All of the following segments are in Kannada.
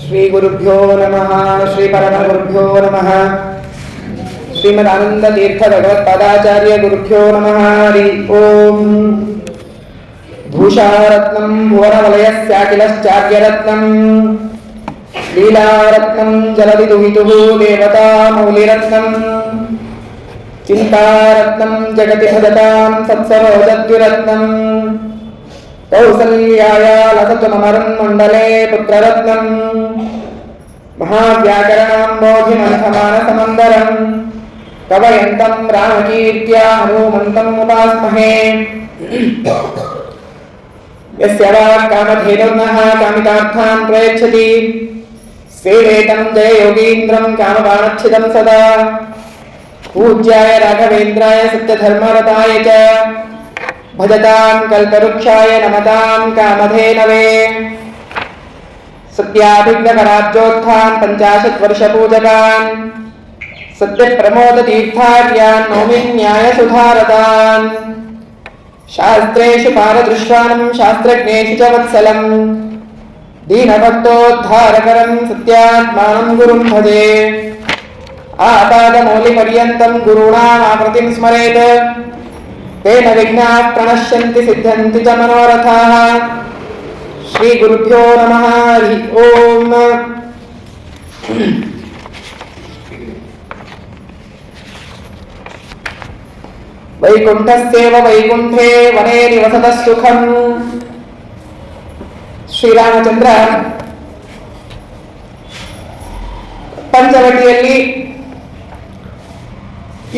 ಶ್ರೀ ಗುರುಭ್ಯೋ ನಮಃ. ಶ್ರೀ ಪರಮಗುರುಭ್ಯೋ ನಮಃ. ಶ್ರೀಮದಾನಂದ ತೀರ್ಥ ಭಗವತ್ಪಾದಾಚಾರ್ಯ ಗುರುಭ್ಯೋ ನಮಃ. ಹರಿ ಓಂ. ಭೂಷಾರತ್ನಂ ಭುವನವಲಯಸ್ಯಾಖಿಲಶ್ಚಾರ್ಯರತ್ನಂ ಲೀಲಾರತ್ನಂ ಜಲವಿದುಹಿತುಃ ದೇವತಾ ಮೌಲಿರತ್ನಂ ಚಿಂತಾರತ್ನಂ ಜಗತಿ ಭಜತಾಂ ಸತ್ಸರೋಜದ್ವಿರತ್ನಂ ಕೌಸಲ್ಯಾಯ ಲಸತು ಮಮರನ್ಮಂಡಲೇ ಪುತ್ರರತ್ನಂ ಮಹಾವ್ಯಾಕರಣಾಂಬೋಧಿಮಂಥಮಾನಸಮಂದರಂ ಕವಯಂತಂ ರಾಮಕೀರ್ತ್ಯಾ ಹನುಮಂತಂ ಉಪಾಸ್ಮಹೇ. ಯಸ್ಯ ವಾಕ್ ಕಾಮಧೇನುರ್ನಃ ಕಾಮಿತಾರ್ಥಾನ್ ಪ್ರಯಚ್ಛತಿ ಸೇವೇತಂ ಜಯ ಯೋಗೀಂದ್ರಂ ಕಾಮಬಾಣಚ್ಛಿದಂ ಸದಾ. ಪೂಜ್ಯಾಯ ರಾಘವೇಂದ್ರಾಯ ಸತ್ಯಧರ್ಮರತಾಯ ಚ ಭಜತಾಂ ಕಲ್ಪವೃಕ್ಷಾಯ ನಮತಾಂ ಕಾಮಧೇನವೇ. ಸತ್ಯಾಭಿಜ್ಞಕರಾಬ್ಜೋತ್ಥಾನ್ 50 ವರ್ಷಪೂಜಕಾನ್ ಸತ್ಯಪ್ರಮೋದತೀರ್ಥಾರ್ಯಾನ್ ನೌಮಿ ನ್ಯಾಯಸುಧಾರತಾನ್. ಶಾಸ್ತ್ರೇಷು ಪಾರದೃಶ್ವಾನಂ ಶಾಸ್ತ್ರಜ್ಞೇಷು ಚ ವತ್ಸಲಂ ದೀನಭಕ್ತೋದ್ಧಾರಕರಂ ಸತ್ಯಾತ್ಮಾನಂ ಗುರುಂ ಭಜೆ. ಆಪಾದಮೌಲಿಪರ್ಯಂತಂ ಗುರುಣಾಮಾಕೃತಿಂ ಸ್ಮರೇತ್ ತೇನ ವಿಘ್ನಾಃ ಪ್ರಣಶ್ಯಂತಿ ಸಿದ್ಧ್ಯಂತಿ ಚ ಮನೋರಥಾಃ. ಶ್ರೀ ಗುರುಭ್ಯೋ ನಮಃ. ಹರಿ ಓಂ. ವೈಕುಂಠಸ್ಯೇವ ವೈಕುಂಠೇ ವನೇ ನಿವಸತಃ ಸುಖಂ. ಶ್ರೀರಾಮಚಂದ್ರ ಪಂಚವಟಿಯಲ್ಲಿ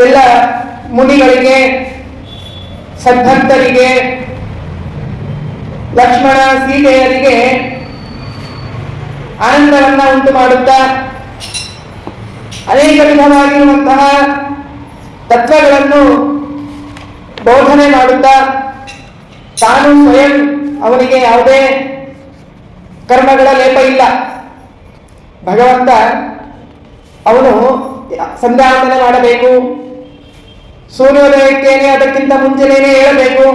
ಎಲ್ಲ ಮುನಿಗಳಿಗೆ ಸದ್ಭಕ್ತರಿಗೆ ಲಕ್ಷ್ಮಣ ಸೀತೆಯರಿಗೆ ಆನಂದವನ್ನ ಉಂಟು ಮಾಡುತ್ತಾ ಅನೇಕ ವಿಧವಾಗಿರುವಂತಹ ತತ್ವಗಳನ್ನು ಬೋಧನೆ ಮಾಡುತ್ತಾ ತಾನು ಸ್ವಯಂ ಅವನಿಗೆ ಯಾವುದೇ ಕರ್ಮಗಳ ಲೇಪ ಇಲ್ಲ. ಭಗವಂತ ಅವನು ಸಂಧ್ಯಾವಂದನೆ ಮಾಡಬೇಕು, ಸೂರ್ಯೋದಯಕ್ಕೇನೆ ಅದಕ್ಕಿಂತ ಮುಂಚೆನೇ ಹೇಳಬೇಕು,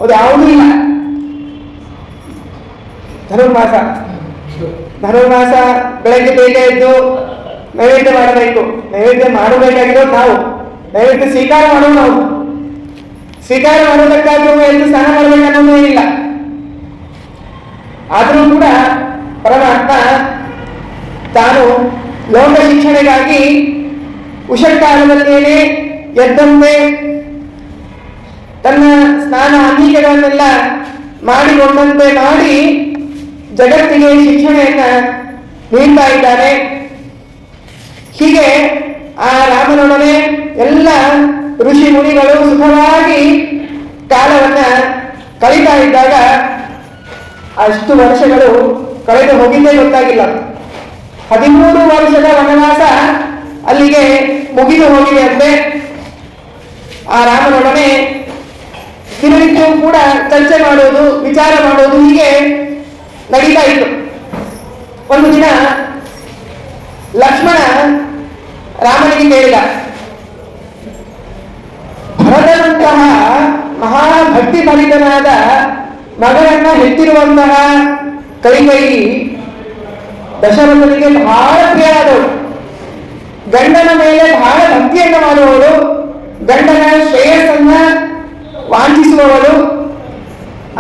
ಅದು ಯಾವುದೂ ಇಲ್ಲ. ಧನುರ್ಮಾಸ ಬೆಳಗ್ಗೆ ಬೇಗ ಎದ್ದು ನೈವೇದ್ಯ ಮಾಡಬೇಕು. ನೈವೇದ್ಯ ಮಾಡಬೇಕಾಗಿರೋದು ನಾವು, ನೈವೇದ್ಯ ಸ್ವೀಕಾರ ಮಾಡೋದು ನಾವು. ಸ್ವೀಕಾರ ಮಾಡೋದಕ್ಕಾದ್ರೂ ಎದ್ದು ಸ್ನಾನ ಮಾಡಬೇಕನ್ನೋದು ಏನಿಲ್ಲ. ಆದರೂ ಕೂಡ ಪರಮಾತ್ಮ ತಾನು ಲೋಕ ಶಿಕ್ಷಣೆಗಾಗಿ ಉಷಕ್ಕಾಲದಲ್ಲೇನೆ ಎದ್ದಂತೆ ತನ್ನ ಸ್ನಾನ ಅನೇಕಗಳನ್ನೆಲ್ಲ ಮಾಡಿಕೊಂಡಂತೆ ಮಾಡಿ ಜಗತ್ತಿಗೆ ಶಿಕ್ಷಣೆಯನ್ನ ನೀಡ್ತಾ ಇದ್ದಾನೆ. ಹೀಗೆ ಆ ರಾಮನೊಡನೆ ಎಲ್ಲ ಋಷಿ ಮುನಿಗಳು ಸುಖವಾಗಿ ಕಾಲವನ್ನ ಕಳೀತಾ ಇದ್ದಾಗ ಅಷ್ಟು ವರ್ಷಗಳು ಕಳೆದು ಹೋಗಿದ್ದೇ ಗೊತ್ತಾಗಿಲ್ಲ. 13 ವರ್ಷದ ವನವಾಸ ಅಲ್ಲಿಗೆ ಮುಗಿದು ಹೋಗಿದೆ ಅಂತೆ. ಆ ರಾಮನೊಡನೆ ದಿನನಿತ್ಯವೂ ಕೂಡ ಚರ್ಚೆ ಮಾಡೋದು, ವಿಚಾರ ಮಾಡೋದು ಹೀಗೆ ನಡೀತಾ ಇತ್ತು. ಒಂದು ದಿನ ಲಕ್ಷ್ಮಣ ರಾಮನಿಗೆ ಕೇಳಿದ, ಭರತನಂತಹ ಮಹಾಭಕ್ತಿ ಫಲಿತನಾದ ಮಗನನ್ನ ಹೆತ್ತಿರುವಂತಹ ಕೈಕೇಯಿ ದಶರಥನಿಗೆ ಬಹಳ ಪ್ರಿಯರಾದವಳು, ಗಂಡನ ಮೇಲೆ ಬಹಳ ಭಕ್ತಿಯನ್ನು ಮಾಡುವವಳು, ಗಂಡನ ಶ್ರೇಯಸ್ಸನ್ನ ವಾಂಛಿಸುವವಳು.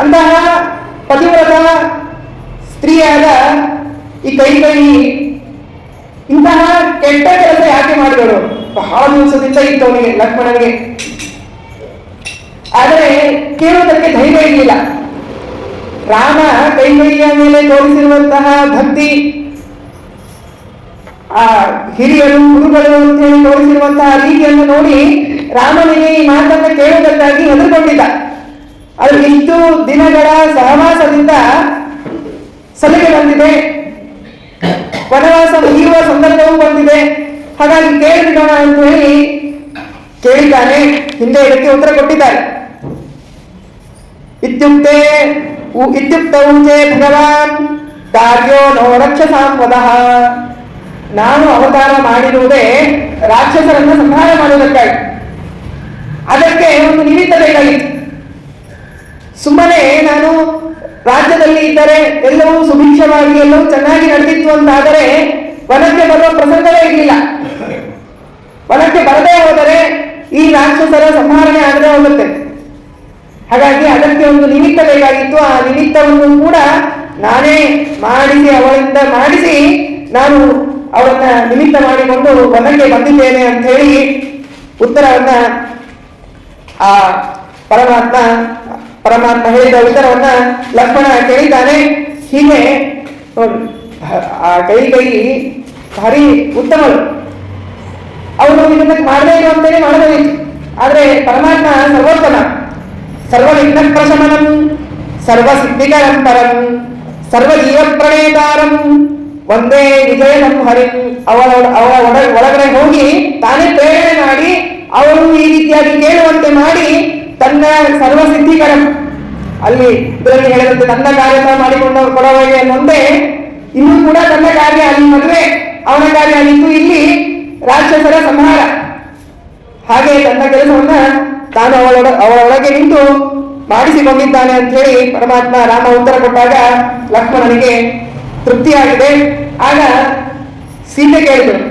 ಅಂತಹ ಪತಿವ್ರತ ಸ್ತ್ರೀಯಾದ ಈ ಕೈಕೇಯಿ ಇಂತಹ ಕೆಟ್ಟ ಕೆಲಸ ಯಾಕೆ ಮಾಡಿದಳು? ಬಹಳ ದಿವಸದಿಂದ ಇತ್ತು ಅವನಿಗೆ, ಲಕ್ಷ್ಮಣನಿಗೆ. ಆದರೆ ಕೇಳುವುದಕ್ಕೆ ಧೈರ್ಯ ಇರಲಿಲ್ಲ. ರಾಮ ಕೈಕೇಯಿಯ ಮೇಲೆ ತೋರಿಸಿರುವಂತಹ ಭಕ್ತಿ, ಆ ಹಿರಿಯರು ಗುರುಗಳು ಅಂತ ಹೇಳಿ ತೋರಿಸಿರುವಂತಹ ರೀತಿಯನ್ನು ನೋಡಿ ರಾಮನಿಗೆ ಈ ಮಾತನ್ನು ಕೇಳುವುದಕ್ಕಾಗಿ ಹೆದರ್ಕೊಂಡಿದ್ದ. ಅದು ಇಷ್ಟು ದಿನಗಳ ಸಹವಾಸದಿಂದ ಸಲಿಗೆ ಬಂದಿದೆ, ವನವಾಸ ಮುಗಿಯುವ ಸಂದರ್ಭವೂ ಬಂದಿದೆ, ಹಾಗಾಗಿ ಕೇಳಿಬಿಡೋಣ ಅಂತ ಹೇಳಿ ಕೇಳಿದ್ದಾನೆ. ಹಿಂದೆ ಇದಕ್ಕೆ ಉತ್ತರ ಕೊಟ್ಟಿದ್ದಾರೆ. ಇತ್ಯುಕ್ತೌಚೇ ಭಗವಾನ್ ಕಾರ್ಯೋ ನೋ ರಕ್ಷಸಾಂ ವದಃ. ನಾನು ಅವತಾರ ಮಾಡಿರುವುದೇ ರಾಕ್ಷಸರನ್ನು ಸಂಹಾರ ಮಾಡುವುದಕ್ಕಾಗಿ. ಅದಕ್ಕೆ ಒಂದು ನಿಮಿತ್ತ ಬೇಕಾಗಿತ್ತು. ಸುಮ್ಮನೆ ನಾನು ರಾಜ್ಯದಲ್ಲಿ ಇದ್ದರೆ ಎಲ್ಲವೂ ಸುಭಿಕ್ಷವಾಗಿ ಎಲ್ಲವೂ ಚೆನ್ನಾಗಿ ನಡೆದಿತ್ತು ಅಂತಾದರೆ ವನಕ್ಕೆ ಬರುವ ಪ್ರಸಂಗವೇ ಇರಲಿಲ್ಲ. ವನಕ್ಕೆ ಬರದೇ ಹೋದರೆ ಈ ರಾಕ್ಷಸರ ಸಂಹಾರಣೆ ಆಗದೆ ಹೋಗುತ್ತೆ. ಹಾಗಾಗಿ ಅದಕ್ಕೆ ಒಂದು ನಿಮಿತ್ತ ಬೇಕಾಗಿತ್ತು. ಆ ನಿಮಿತ್ತವನ್ನು ಕೂಡ ನಾನೇ ಅವಳಿಂದ ಮಾಡಿಸಿ ನಾನು ಅವರನ್ನ ನಿಮಿತ್ತ ಮಾಡಿಕೊಂಡು ವನಕ್ಕೆ ಬಂದಿದ್ದೇನೆ ಅಂತ ಹೇಳಿ ಉತ್ತರವನ್ನ ಆ ಪರಮಾತ್ಮ ಹೇಳಿದ ಉತ್ತರವನ್ನ ಲಕ್ಷ್ಮಣ ಕೇಳಿದ್ದಾನೆ. ಹೀಗೆ ಆ ಕೈ ಭಾರಿ ಉತ್ತಮರು. ಅವರು ಇದನ್ನ ಮಾಡದೇ ಇರುವಂತೆಯೇ ಮಾಡಬೇಕು. ಆದ್ರೆ ಪರಮಾತ್ಮ ಸರ್ವೋತ್ತಮ, ಸರ್ವವಿಘ್ನ ಪ್ರಶಮನಂ ಸರ್ವಸಿದ್ಧಿಕರಂ ಪರಂ ಸರ್ವಜೀವ ಪ್ರಣೇತಾರಂ ಒಂದೇ ವಿಜಯಂ ಹರಿಂ. ಅವಳ ಒಳಗಡೆ ಹೋಗಿ ತಾನೇ ಪ್ರೇರಣೆ ಮಾಡಿ ಅವರು ಈ ರೀತಿಯಾಗಿ ಕೇಳುವಂತೆ ಮಾಡಿ ತನ್ನ ಸರ್ವಸಿದ್ಧಿಕರಂ, ಅಲ್ಲಿ ಇದರಲ್ಲಿ ಹೇಳಿದಂತೆ ತನ್ನ ಕಾರ್ಯ ಮಾಡಿಕೊಂಡು ಕೊಡೋವಗೆ ಅನ್ನೊಂದೇ ಇನ್ನೂ ಕೂಡ ತನ್ನ ಕಾರ್ಯ, ಅಲ್ಲಿ ಮದುವೆ ಅವನ ಕಾರ್ಯ ಆಗಿತ್ತು, ಇಲ್ಲಿ ರಾಕ್ಷಸರ ಸಂಹಾರ. ಹಾಗೆ ತನ್ನ ಕೆಲಸವನ್ನ ತಾನು ಅವಳೊಳಗೆ ನಿಂತು ಮಾಡಿಸಿಕೊಂಡಿದ್ದಾನೆ ಅಂತ ಹೇಳಿ ಪರಮಾತ್ಮ ರಾಮ ಉತ್ತರ ಕೊಟ್ಟಾಗ ಲಕ್ಷ್ಮಣನಿಗೆ ತೃಪ್ತಿಯಾಗಿದೆ. ಆಗ ಸೀತೆ ಕೇಳಿದರು,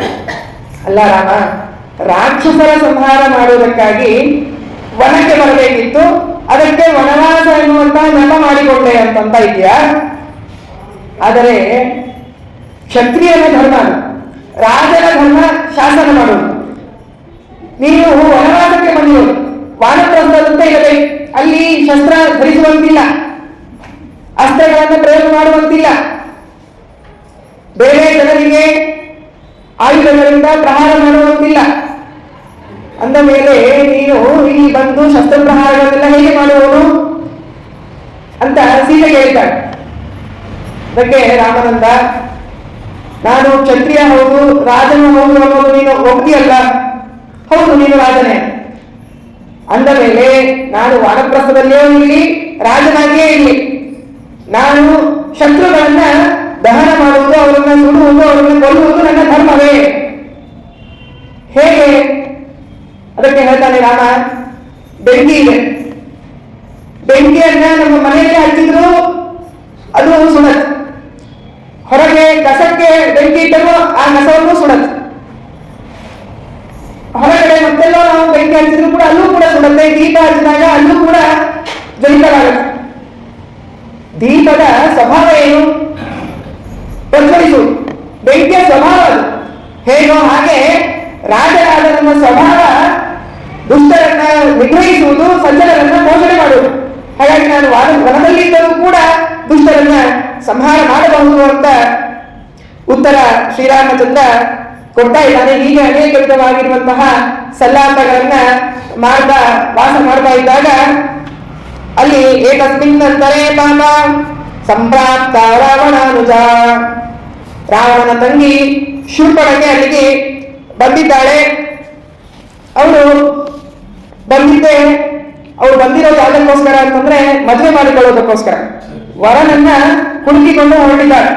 ಅಲ್ಲ ರಾಮ, ರಾಕ್ಷಸರ ಸಂಹಾರ ಮಾಡುವುದಕ್ಕಾಗಿ ವನಕ್ಕೆ ಬರಬೇಕಿತ್ತು, ಅದಕ್ಕೆ ವನವಾಸ ಎನ್ನುವಂತಹ ನೆಪ ಮಾಡಿಕೊಂಡೆ ಅಂತ ಇದೆಯಾ? ಆದರೆ ಕ್ಷತ್ರಿಯನ ಧರ್ಮ, ರಾಜನ ಧರ್ಮ ಶಾಸನ ಮಾಡುವುದು. ನೀನು ವನವಾಸಕ್ಕೆ ಬಂದಿರೋದು, ವಾನಪ್ರಸ್ಥದಂತೆ ಇರಬೇಕು. ಅಲ್ಲಿ ಶಸ್ತ್ರ ಧರಿಸುವಂತಿಲ್ಲ, ಅಸ್ತ್ರಗಳನ್ನು ಪ್ರಯೋಗ ಮಾಡುವಂತಿಲ್ಲ, ಬೇರೆ ಜನರಿಗೆ ಆಯುಧಗಳಿಂದ ಪ್ರಹಾರ ಮಾಡುವಂತಿಲ್ಲ. ಅಂದ ಮೇಲೆ ನೀನು ಇಲ್ಲಿ ಬಂದು ಶಸ್ತ್ರ ಪ್ರಹಾರಗಳನ್ನೆಲ್ಲ ಹೇಗೆ ಮಾಡುವನು ಅಂತ ಸೀತೆ ಕೇಳಿದ್ದಾಳೆ. ಅದಕ್ಕೆ ರಾಮನಂದ, ನಾನು ಕ್ಷತ್ರಿಯ ಹೌದು, ರಾಜನು ಹೌದು ಅನ್ನೋದು ನೀನು ಒಪ್ಪಿಯಲ್ಲ. ಹೌದು, ನೀನು ರಾಜನೇ. ಅಂದ ಮೇಲೆ ನಾನು ವಾನಪ್ರಸ್ಥದಲ್ಲೇ ಇರಲಿ, ರಾಜನಾಗಿಯೇ ಇರಲಿ, ನಾನು ಶತ್ರುಗಳನ್ನ ದಹನ ಮಾಡುವುದು, ಅವರನ್ನ ಸುಡುವುದು, ಅವರನ್ನ ಕೊಲ್ಲುವುದು ನನ್ನ ಧರ್ಮವೇ. ಹೇಗೆ? ಅದಕ್ಕೆ ಹೇಳ್ತಾನೆ ರಾಮ, ಬೆಂಕಿ ಇದೆ, ಬೆಂಕಿಯನ್ನ ನಮ್ಮ ಮನೆಯಲ್ಲಿ ಹಚ್ಚಿದ್ರು ಅದು ಸುಡತ್, ಹೊರಗೆ ಕಸಕ್ಕೆ ಬೆಂಕಿ ಇಟ್ಟರು ಆ ಕಸವನ್ನು ಸುಡತ್, ಹೊರಗಡೆ ಮತ್ತೆಲ್ಲೋ ನಾವು ಬೆಂಕಿ ಹಚ್ಚಿದ್ರು ಕೂಡ ಅಲ್ಲೂ ಕೂಡ ಸುಡುತ್ತೆ. ದೀಪ ಹಚ್ಚಿದಾಗ ಅಲ್ಲೂ ಕೂಡ ಜ್ವಲಿತವಾಗುತ್ತೆ. ದೀಪದ ಸ್ವಭಾವ ಏನು? ಪ್ರಜ್ವಲಿಸುವುದು. ಬೆಂಕಿಯ ಸ್ವಭಾವ ಅದು ಹೇಗೋ ಹಾಗೆ ರಾಜರಾದ ನನ್ನ ಸ್ವಭಾವ ದುಷ್ಟರನ್ನ ನಿಗ್ರಹಿಸುವುದು, ಸಜ್ಜನರನ್ನ ಪೋಷಣೆ ಮಾಡುವುದು. ಹಾಗಾಗಿ ನಾನು ವನದಲ್ಲಿದ್ದರೂ ಕೂಡ ದುಷ್ಟರನ್ನ ಸಂಹಾರ ಮಾಡಬಹುದು ಅಂತ ಉತ್ತರ ಶ್ರೀರಾಮಚಂದ್ರ ಕೊಡ್ತಾ ಇದ್ದಾನೆ. ಹೀಗೆ ಅನೇಕ ವಿಧವಾಗಿರುವಂತಹ ಸಲ್ಲಾಪಗಳನ್ನ ವಾಸ ಮಾಡ್ತಾ ಇದ್ದಾಗ ಅಲ್ಲಿ ಏಕಸ್ಮಿನ್ ಅಂತರೇ ಪಾಪ ಸಂಪ್ರಾಪ್ತ ರಾವಣಾನುಜ, ರಾವಣನ ತಂಗಿ ಶೂರ್ಪಣಖೆ ಅಲ್ಲಿಗೆ ಬಂದಿದ್ದಾಳೆ. ಅವಳು ಬಂದಿರೋದು ಯಾವುದಕ್ಕೋಸ್ಕರ ಅಂತಂದ್ರೆ ಮದುವೆ ಮಾಡಿಕೊಳ್ಳೋದಕ್ಕೋಸ್ಕರ. ವರನನ್ನ ಹುಡುಕಿಕೊಂಡು ಹೊರಟಿದ್ದಾಳೆ.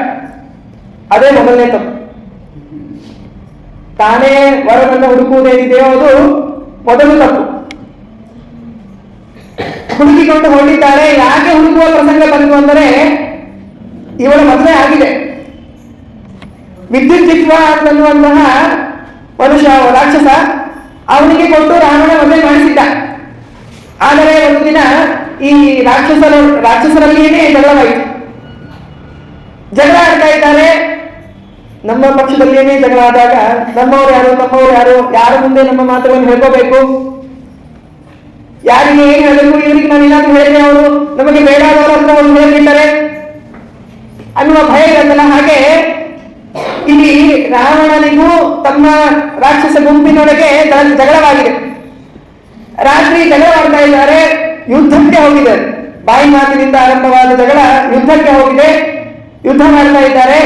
ಅದೇ ಮೊದಲನೇ ತಪ್ಪು. ತಾನೇ ವರನನ್ನ ಹುಡುಕುವುದೇನಿದೆಯೋ ಅದು ಮೊದಲು ತಪ್ಪು. ಹುಡುಕಿಕೊಂಡು ಹೊರಟಿದ್ದಾಳೆ. ಯಾಕೆ ಹುಡುಕುವ ಪ್ರಸಂಗ ಬಂತು ಅಂದರೆ ಇವಳ ಮದುವೆ ಆಗಿದೆ. ವಿದ್ಯುತ್ ಜಿತ್ವ ಅಂತನ್ನುವಂತಹ ಮನುಷ್ಯ, ರಾಕ್ಷಸ, ಅವನಿಗೆ ಕೊಟ್ಟು ರಾವಣ ಮದುವೆ ಮಾಡಿಸಿದ್ದ. ಆದರೆ ಒಂದು ದಿನ ಈ ರಾಕ್ಷಸರಲ್ಲಿಯೇ ಜಗಳವಾಯಿತು. ಜಗಳ ಆಡ್ತಾ ಇದ್ದಾರೆ. ನಮ್ಮ ಪಕ್ಷದಲ್ಲಿಯೇ ಜಗಳ ಆದಾಗ ನಮ್ಮವ್ರು ಯಾರು, ಯಾರ ಮುಂದೆ ನಮ್ಮ ಮಾತುಗಳನ್ನು ಹೇಳ್ಕೋಬೇಕು, ಯಾರಿಗೆ ಏನ್ ಹೇಳಬೇಕು, ಇವರಿಗೆ ನಾವೇನಾದ್ರೂ ಹೇಳಿದ್ರೆ ಅವರು ನಮಗೆ ಬೇಡಾದವರು ಅಂತ ಅವರು ಹೇಳ್ಬಿಡ್ತಾರೆ ಅನ್ನುವ ಭಯ ಇರತ್ತಲ್ಲ. ಹಾಗೆ ಇಲ್ಲಿ ರಾವಣನಿಗೂ ತಮ್ಮ ರಾಕ್ಷಸ ಗುಂಪಿನೊಳಗೆ ಜಗಳವಾಗಿದೆ. ರಾತ್ರಿ ಜಗಳವಾಡ್ತಾ ಇದ್ದಾರೆ. ಯುದ್ಧಕ್ಕೆ ಹೋಗಿದೆ. ಬಾಯಿ ಮಾತಿನಿಂದ ಆರಂಭವಾದ ಜಗಳ ಯುದ್ಧಕ್ಕೆ ಹೋಗಿದೆ. ಯುದ್ಧ ಮಾಡ್ತಾ ಇದ್ದಾರೆ.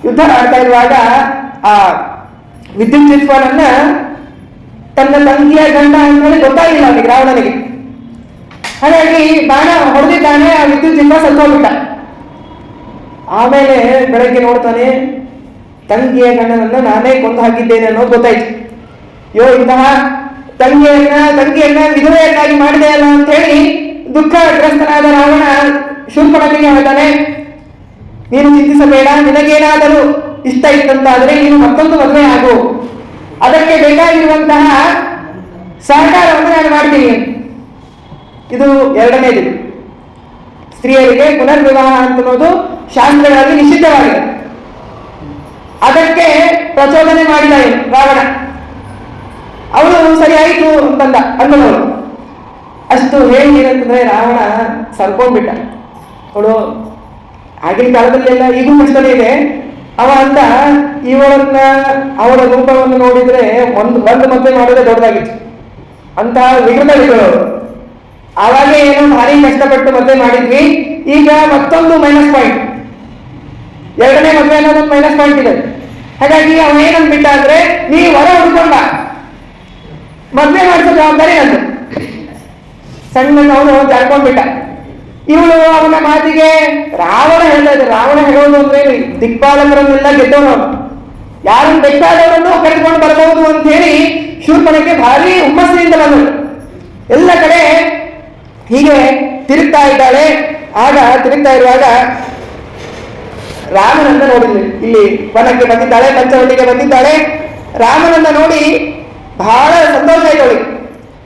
ಯುದ್ಧ ಮಾಡ್ತಾ ಇರುವಾಗ ಆ ವಿದ್ಯುತ್ ಜಿತ್ವನನ್ನ ತನ್ನ ತಂಗಿಯ ಗಂಡ ಅಂತ ಹೇಳಿ ಗೊತ್ತಾಗಿಲ್ಲ ಅವನಿಗೆ, ರಾವಣನಿಗೆ. ಹಾಗಾಗಿ ಬಾಣ ಹೊಡೆದಿದ್ದಾನೆ. ಆ ವಿದ್ಯುತ್ ಜಿತ್ವ ಸತ್ತೋಗ್ಬಿಟ್ಟ. ಆಮೇಲೆ ಬೆಳಗ್ಗೆ ನೋಡ್ತಾನೆ, ತಂಗಿಯ ಗಂಡನನ್ನ ನಾನೇ ಕೊಂದು ಹಾಕಿದ್ದೇನೆ ಅನ್ನೋದು ಗೊತ್ತಾಯ್ತು. ಇಂತಹ ತಂಗಿಯನ್ನ ವಿಧವೆಯನ್ನಾಗಿ ಮಾಡಿದೆ ಅಲ್ಲ ಅಂತ ಹೇಳಿ ದುಃಖಗ್ರಸ್ತನಾದ ರಾವಣ ಶೂರ್ಪಣಖಿಗೆ ಹೇಳ್ತಾನೆ, ನೀನು ಚಿಂತಿಸಬೇಡ, ನಿನಗೇನಾದರೂ ಇಷ್ಟ ಇತ್ತಂತಾದರೆ ನೀನು ಮತ್ತೊಂದು ಮದುವೆ ಆಗು, ಅದಕ್ಕೆ ಬೇಕಾಗಿರುವಂತಹ ಸಹಕಾರವನ್ನು ನಾನು ಮಾಡ್ತೀನಿ. ಇದು ಎರಡನೇದು. ಸ್ತ್ರೀಯರಿಗೆ ಪುನರ್ವಿವಾಹ ಅಂತನ್ನೋದು ಶಾಸ್ತ್ರಗಳಲ್ಲಿ ನಿಷಿದ್ಧವಾಗಿದೆ. ಅದಕ್ಕೆ ಪ್ರಚೋದನೆ ಮಾಡಿದ ರಾವಣ. ಅವಳು ಸರಿ ಆಯಿತು ಅಂದವಳು. ಅಷ್ಟು ಏನಂತಂದ್ರೆ ರಾವಣ ಸರ್ಕೊಂಡ್ಬಿಟ್ಟ. ಅವಳು ಆಗಿನ ಕಾಲದಲ್ಲೆಲ್ಲ ಈಗೂ ಕಷ್ಟನೇ ಇದೆ. ಅವ ಅಂದ, ಇವಳನ್ನ ಅವಳ ರೂಪವನ್ನು ನೋಡಿದ್ರೆ ಒಂದು ಮದುವೆ ಮಾಡೋದೇ ದೊಡ್ಡದಾಗಿತ್ತು. ಅಂತಹ ವಿಕೃತಗಳು. ಆವಾಗ ಏನೋ ಭಾರಿ ಕಷ್ಟಪಟ್ಟು ಮದುವೆ ಮಾಡಿದ್ವಿ. ಈಗ ಮತ್ತೊಂದು ಮೈನಸ್ ಪಾಯಿಂಟ್, ಎರಡನೇ ಮದುವೆ ಅನ್ನೋದೊಂದು ಮೈನಸ್ ಪಾಯಿಂಟ್ ಇದೆ. ಹಾಗಾಗಿ ಅವನ ಏನಂದ್ಬಿಟ್ಟ ಅಂದ್ರೆ, ನೀವು ಹೊರ ಹುಡ್ಕೊಂಡ ಮದುವೆ ಮಾಡಿಸೋ ಜವಾಬ್ದಾರಿ ನಂದು. ಸಣ್ಣ ಅವನು ಜಾರ್ಕೊಂಡ್ಬಿಟ್ಟ. ಇವಳು ಅವನ ಮಾತಿಗೆ ರಾವಣ ಹೇಳ್ತಾ ಇದ್ದ. ರಾವಣ ಹೇಳೋದು ಅಂದ್ರೆ ದಿಕ್ಪಾಲಕರನ್ನೆಲ್ಲ ಗೆದ್ದವನು, ಯಾರನ್ನು ಬೇಕಾದವರನ್ನು ಕರೆದುಕೊಂಡು ಬರಬಹುದು ಅಂತ ಹೇಳಿ ಶೂರ್ಪಣಖೆ ಭಾರಿ ಹುಮ್ಮಸ್ಸಿನಿಂದ ಬಂದಳು. ಎಲ್ಲ ಕಡೆ ಹೀಗೆ ತಿರುಗ್ತಾ ಇದ್ದಾಳೆ. ಆಗ ತಿರುಗ್ತಾ ಇರುವಾಗ ರಾಮನನ್ನ ನೋಡಿದ್ವಿ. ಇಲ್ಲಿ ವನಕ್ಕೆ ಬಂದಿದ್ದಾಳೆ, ಪಂಚವಟಿಗೆ ಬಂದಿದ್ದಾಳೆ. ರಾಮನನ್ನ ನೋಡಿ ಬಹಳ ಸಂತೋಷ ಆಯ್ತು.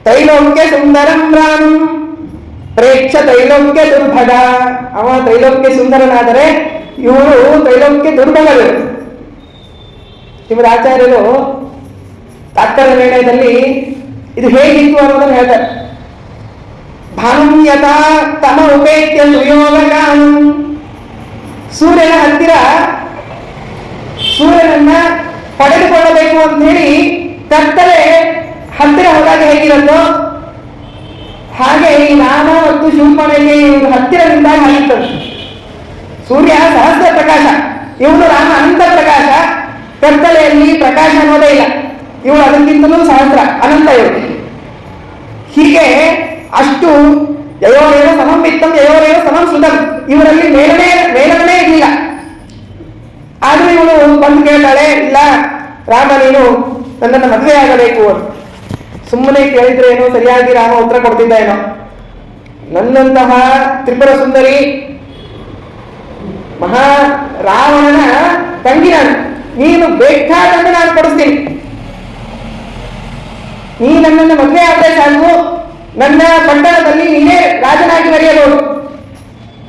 ತೈಲೋಕ್ಯ ಸುಂದರಂ ರಾಮ ಪ್ರೇಕ್ಷ ತೈಲೋಕ್ಯ ದುರ್ಭಗ. ಅವ ತೈಲೋಕ್ಯ ಸುಂದರನಾದರೆ ಇವರು ತೈಲೋಕ್ಯ ದುರ್ಭಗರು. ಇವರ ಆಚಾರ್ಯರು ತಾತ್ಪರ್ಯ ನಿರ್ಣಯದಲ್ಲಿ ಇದು ಹೇಗಿತ್ತು ಅನ್ನೋದನ್ನು ಹೇಳ್ತಾರೆ. ಭಾನು ಯಥಾ ತಮ ಉಪೇತ್ಯ ಸುಯೋಗಕಾನು. ಸೂರ್ಯನ ಹತ್ತಿರ ಸೂರ್ಯನನ್ನ ಪಡೆದುಕೊಳ್ಳಬೇಕು ಅಂತ ಹೇಳಿ ಕತ್ತಲೆ ಹತ್ತಿರ ಹೋದಾಗ ಹೇಗಿರುತ್ತೋ ಹಾಗೆ ಈ ರಾಮ ಮತ್ತು ಶೂರ್ಪಣಖೆ ಇವರು ಹತ್ತಿರದಿಂದಾಗಿ ಆಗಿರ್ತದೆ. ಸೂರ್ಯ ಸಹಸ್ರ ಪ್ರಕಾಶ, ಇವನು ರಾಮ ಅನಂತ ಪ್ರಕಾಶ. ಕತ್ತಲೆಯಲ್ಲಿ ಪ್ರಕಾಶ ಅನ್ನೋದೇ ಇಲ್ಲ. ಇವಳು ಅದಕ್ಕಿಂತಲೂ ಸಹಸ್ರ ಅನಂತ. ಇವರು ಹೀಗೆ ಅಷ್ಟು ಯಯೋರೇವ ಸಮಂ ವಿತ್ತಂ ಯಯೋರೇವ ಸಮಂ ಸುತಂ. ಇವರಲ್ಲಿ ಮೇಲನೇ ಇರಲಿಲ್ಲ. ಆದ್ರೂ ಇವಳು ಬಂದು ಕೇಳ್ತಾಳೆ, ಇಲ್ಲ ರಾಮ ನೀನು ನನ್ನನ್ನು ಮದುವೆ ಆಗಬೇಕು ಅಂತ. ಸುಮ್ಮನೆ ಕೇಳಿದ್ರೆ ಏನೋ ಸರಿಯಾಗಿ ರಾಮ ಉತ್ತರ ಕೊಡ್ತಿದ್ದ ಏನೋ. ನನ್ನಂತಹ ತ್ರಿಪುರ ಸುಂದರಿ ಮಹಾ ರಾವಣನ ತಂಗಿ ನಾನು, ನೀನು ಬೇಕಾದಂತೆ ನಾನು ಕೊಡಿಸ್ತೀನಿ. ನೀ ನನ್ನನ್ನು ಮದುವೆ ಆದರೆ ಸಾಕು, ನನ್ನ ಪಟ್ಟಣದಲ್ಲಿ ನೀನೇ ರಾಜನಾಗಿ ಬರೆಯಬಹುದು.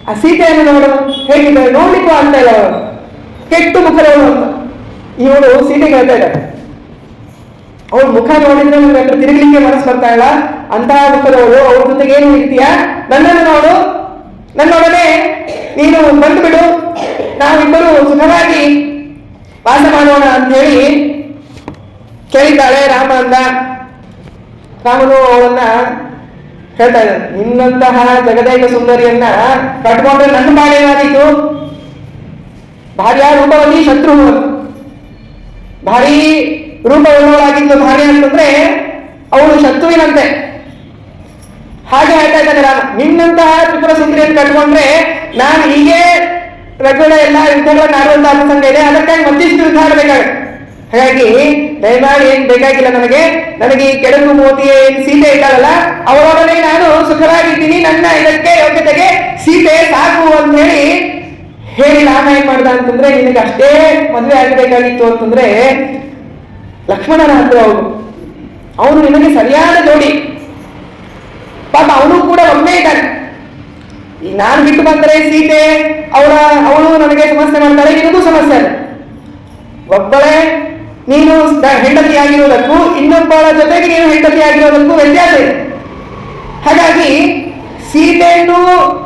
ಆ ಸೀತೆಯನ್ನು ನೋಡು ಹೇಗಿದ್ದಾರೆ, ನೋಡ್ಲಿಕ್ಕೂ ಅಂತ ಇಲ್ಲ, ಅವಳು ಕೆಟ್ಟು ಮುಖದವಳು ಅಂತ. ಇವಳು ಸೀತೆಗೆ ಹೇಳ್ತಾ ಇದ್ದಾರೆ, ಅವಳು ಮುಖ ನೋಡಿದ್ರೆ ನಮ್ಗೆ ಹತ್ರ ತಿರುಗಲಿಕ್ಕೆ ಮನಸ್ಸು ಬರ್ತಾ ಇಲ್ಲ, ಅಂತಹ ಮುಖದವಳು. ಅವ್ರ ಜೊತೆಗೆ ಏನು ಇರ್ತೀಯ, ನನ್ನನ್ನು ನೋಡು, ನನ್ನೊಡನೆ ನೀನು ಬಂದು ಬಿಡು, ನಾವಿಬ್ಬರು ಸುಖವಾಗಿ ವಾಸ ಮಾಡೋಣ ಅಂತ ಹೇಳಿ ಕೇಳಿದ್ದಾಳೆ. ರಾಮ ಅಂದ. ರಾಮನು ಅವಳನ್ನ ಹೇಳ್ತಾ ಇದ್ದಾನೆ, ನಿನ್ನಂತಹ ಜಗದೇಕ ಸುಂದರಿಯನ್ನ ಕಟ್ಕೊಂಡ್ರೆ ನನ್ನ ಬಾಳೇನಾದೀತು. ಭಾರ್ಯ ರೂಪವತಿ ಶತ್ರು, ಭಾರಿ ರೂಪವುಳ್ಳವಳಾಗಿದ್ದು ಭಾರ್ಯ ಅಂತಂದ್ರೆ ಅವಳು ಶತ್ರುವಿನಂತೆ. ಹಾಗೆ ಹೇಳ್ತಾ ಇದ್ದಾನೆ ರಾಮ, ನಿನ್ನಂತಹ ತ್ರಿಪುರ ಸುಂದರಿಯನ್ನು ಕಟ್ಕೊಂಡ್ರೆ ನಾನು ಹೀಗೆ ರಗಡ ಎಲ್ಲ ಯುದ್ಧಗಳನ್ನ ಆಡುವಂತಹ ಪ್ರಸಂಗ ಇದೆ, ಅದಕ್ಕಾಗಿ ಮತ್ತಿಷ್ಟು ಯುದ್ಧ ಆಡಬೇಕಾಗುತ್ತೆ. ಹಾಗಾಗಿ ದಯಮಾಡಿ ಏನ್ ಬೇಕಾಗಿಲ್ಲ ನನಗೆ ಈ ಕೆಳಕು ಮೋತಿ ಸೀತೆ ಇದ್ದಾಳಲ್ಲ ಅವಳೊಡನೆ ನಾನು ಸುಖವಾಗಿದ್ದೀನಿ, ನನ್ನ ಇದಕ್ಕೆ ಯೋಗ್ಯತೆಗೆ ಸೀತೆ ಸಾಕು ಅಂತ ಹೇಳಿ ರಾಮ ಏನ್ ಮಾಡ್ದ ಅಂತಂದ್ರೆ, ನಿನಗೆ ಅಷ್ಟೇ ಮದುವೆ ಆಗಬೇಕಾಗಿತ್ತು ಅಂತಂದ್ರೆ ಲಕ್ಷ್ಮಣನ ಹತ್ರ ಅವನು ನಿನಗೆ ಸರಿಯಾದ ಜೋಡಿ. ಪಾಪ ಅವನು ಕೂಡ ಒಮ್ಮೆ ಇದ್ದಾನೆ. ಈಗ ನಾನು ಬಿಟ್ಟು ಬಂದರೆ ಸೀತೆ ಅವಳು ನನಗೆ ಸಮಸ್ಯೆ ಮಾಡ್ತಾಳೆ, ನಿನಗೂ ಸಮಸ್ಯೆ ಅಲ್ಲ. ಒಬ್ಬಳೇ ನೀನು ಹೆಂಡತಿಯಾಗಿರೋದಕ್ಕೂ ಇನ್ನೊಬ್ಬಳ ಜೊತೆಗೆ ನೀನು ಹೆಂಡತಿಯಾಗಿರೋದಕ್ಕೂ ವ್ಯತ್ಯಾಸ ಇದೆ. ಹಾಗಾಗಿ ಸೀತೆಯನ್ನು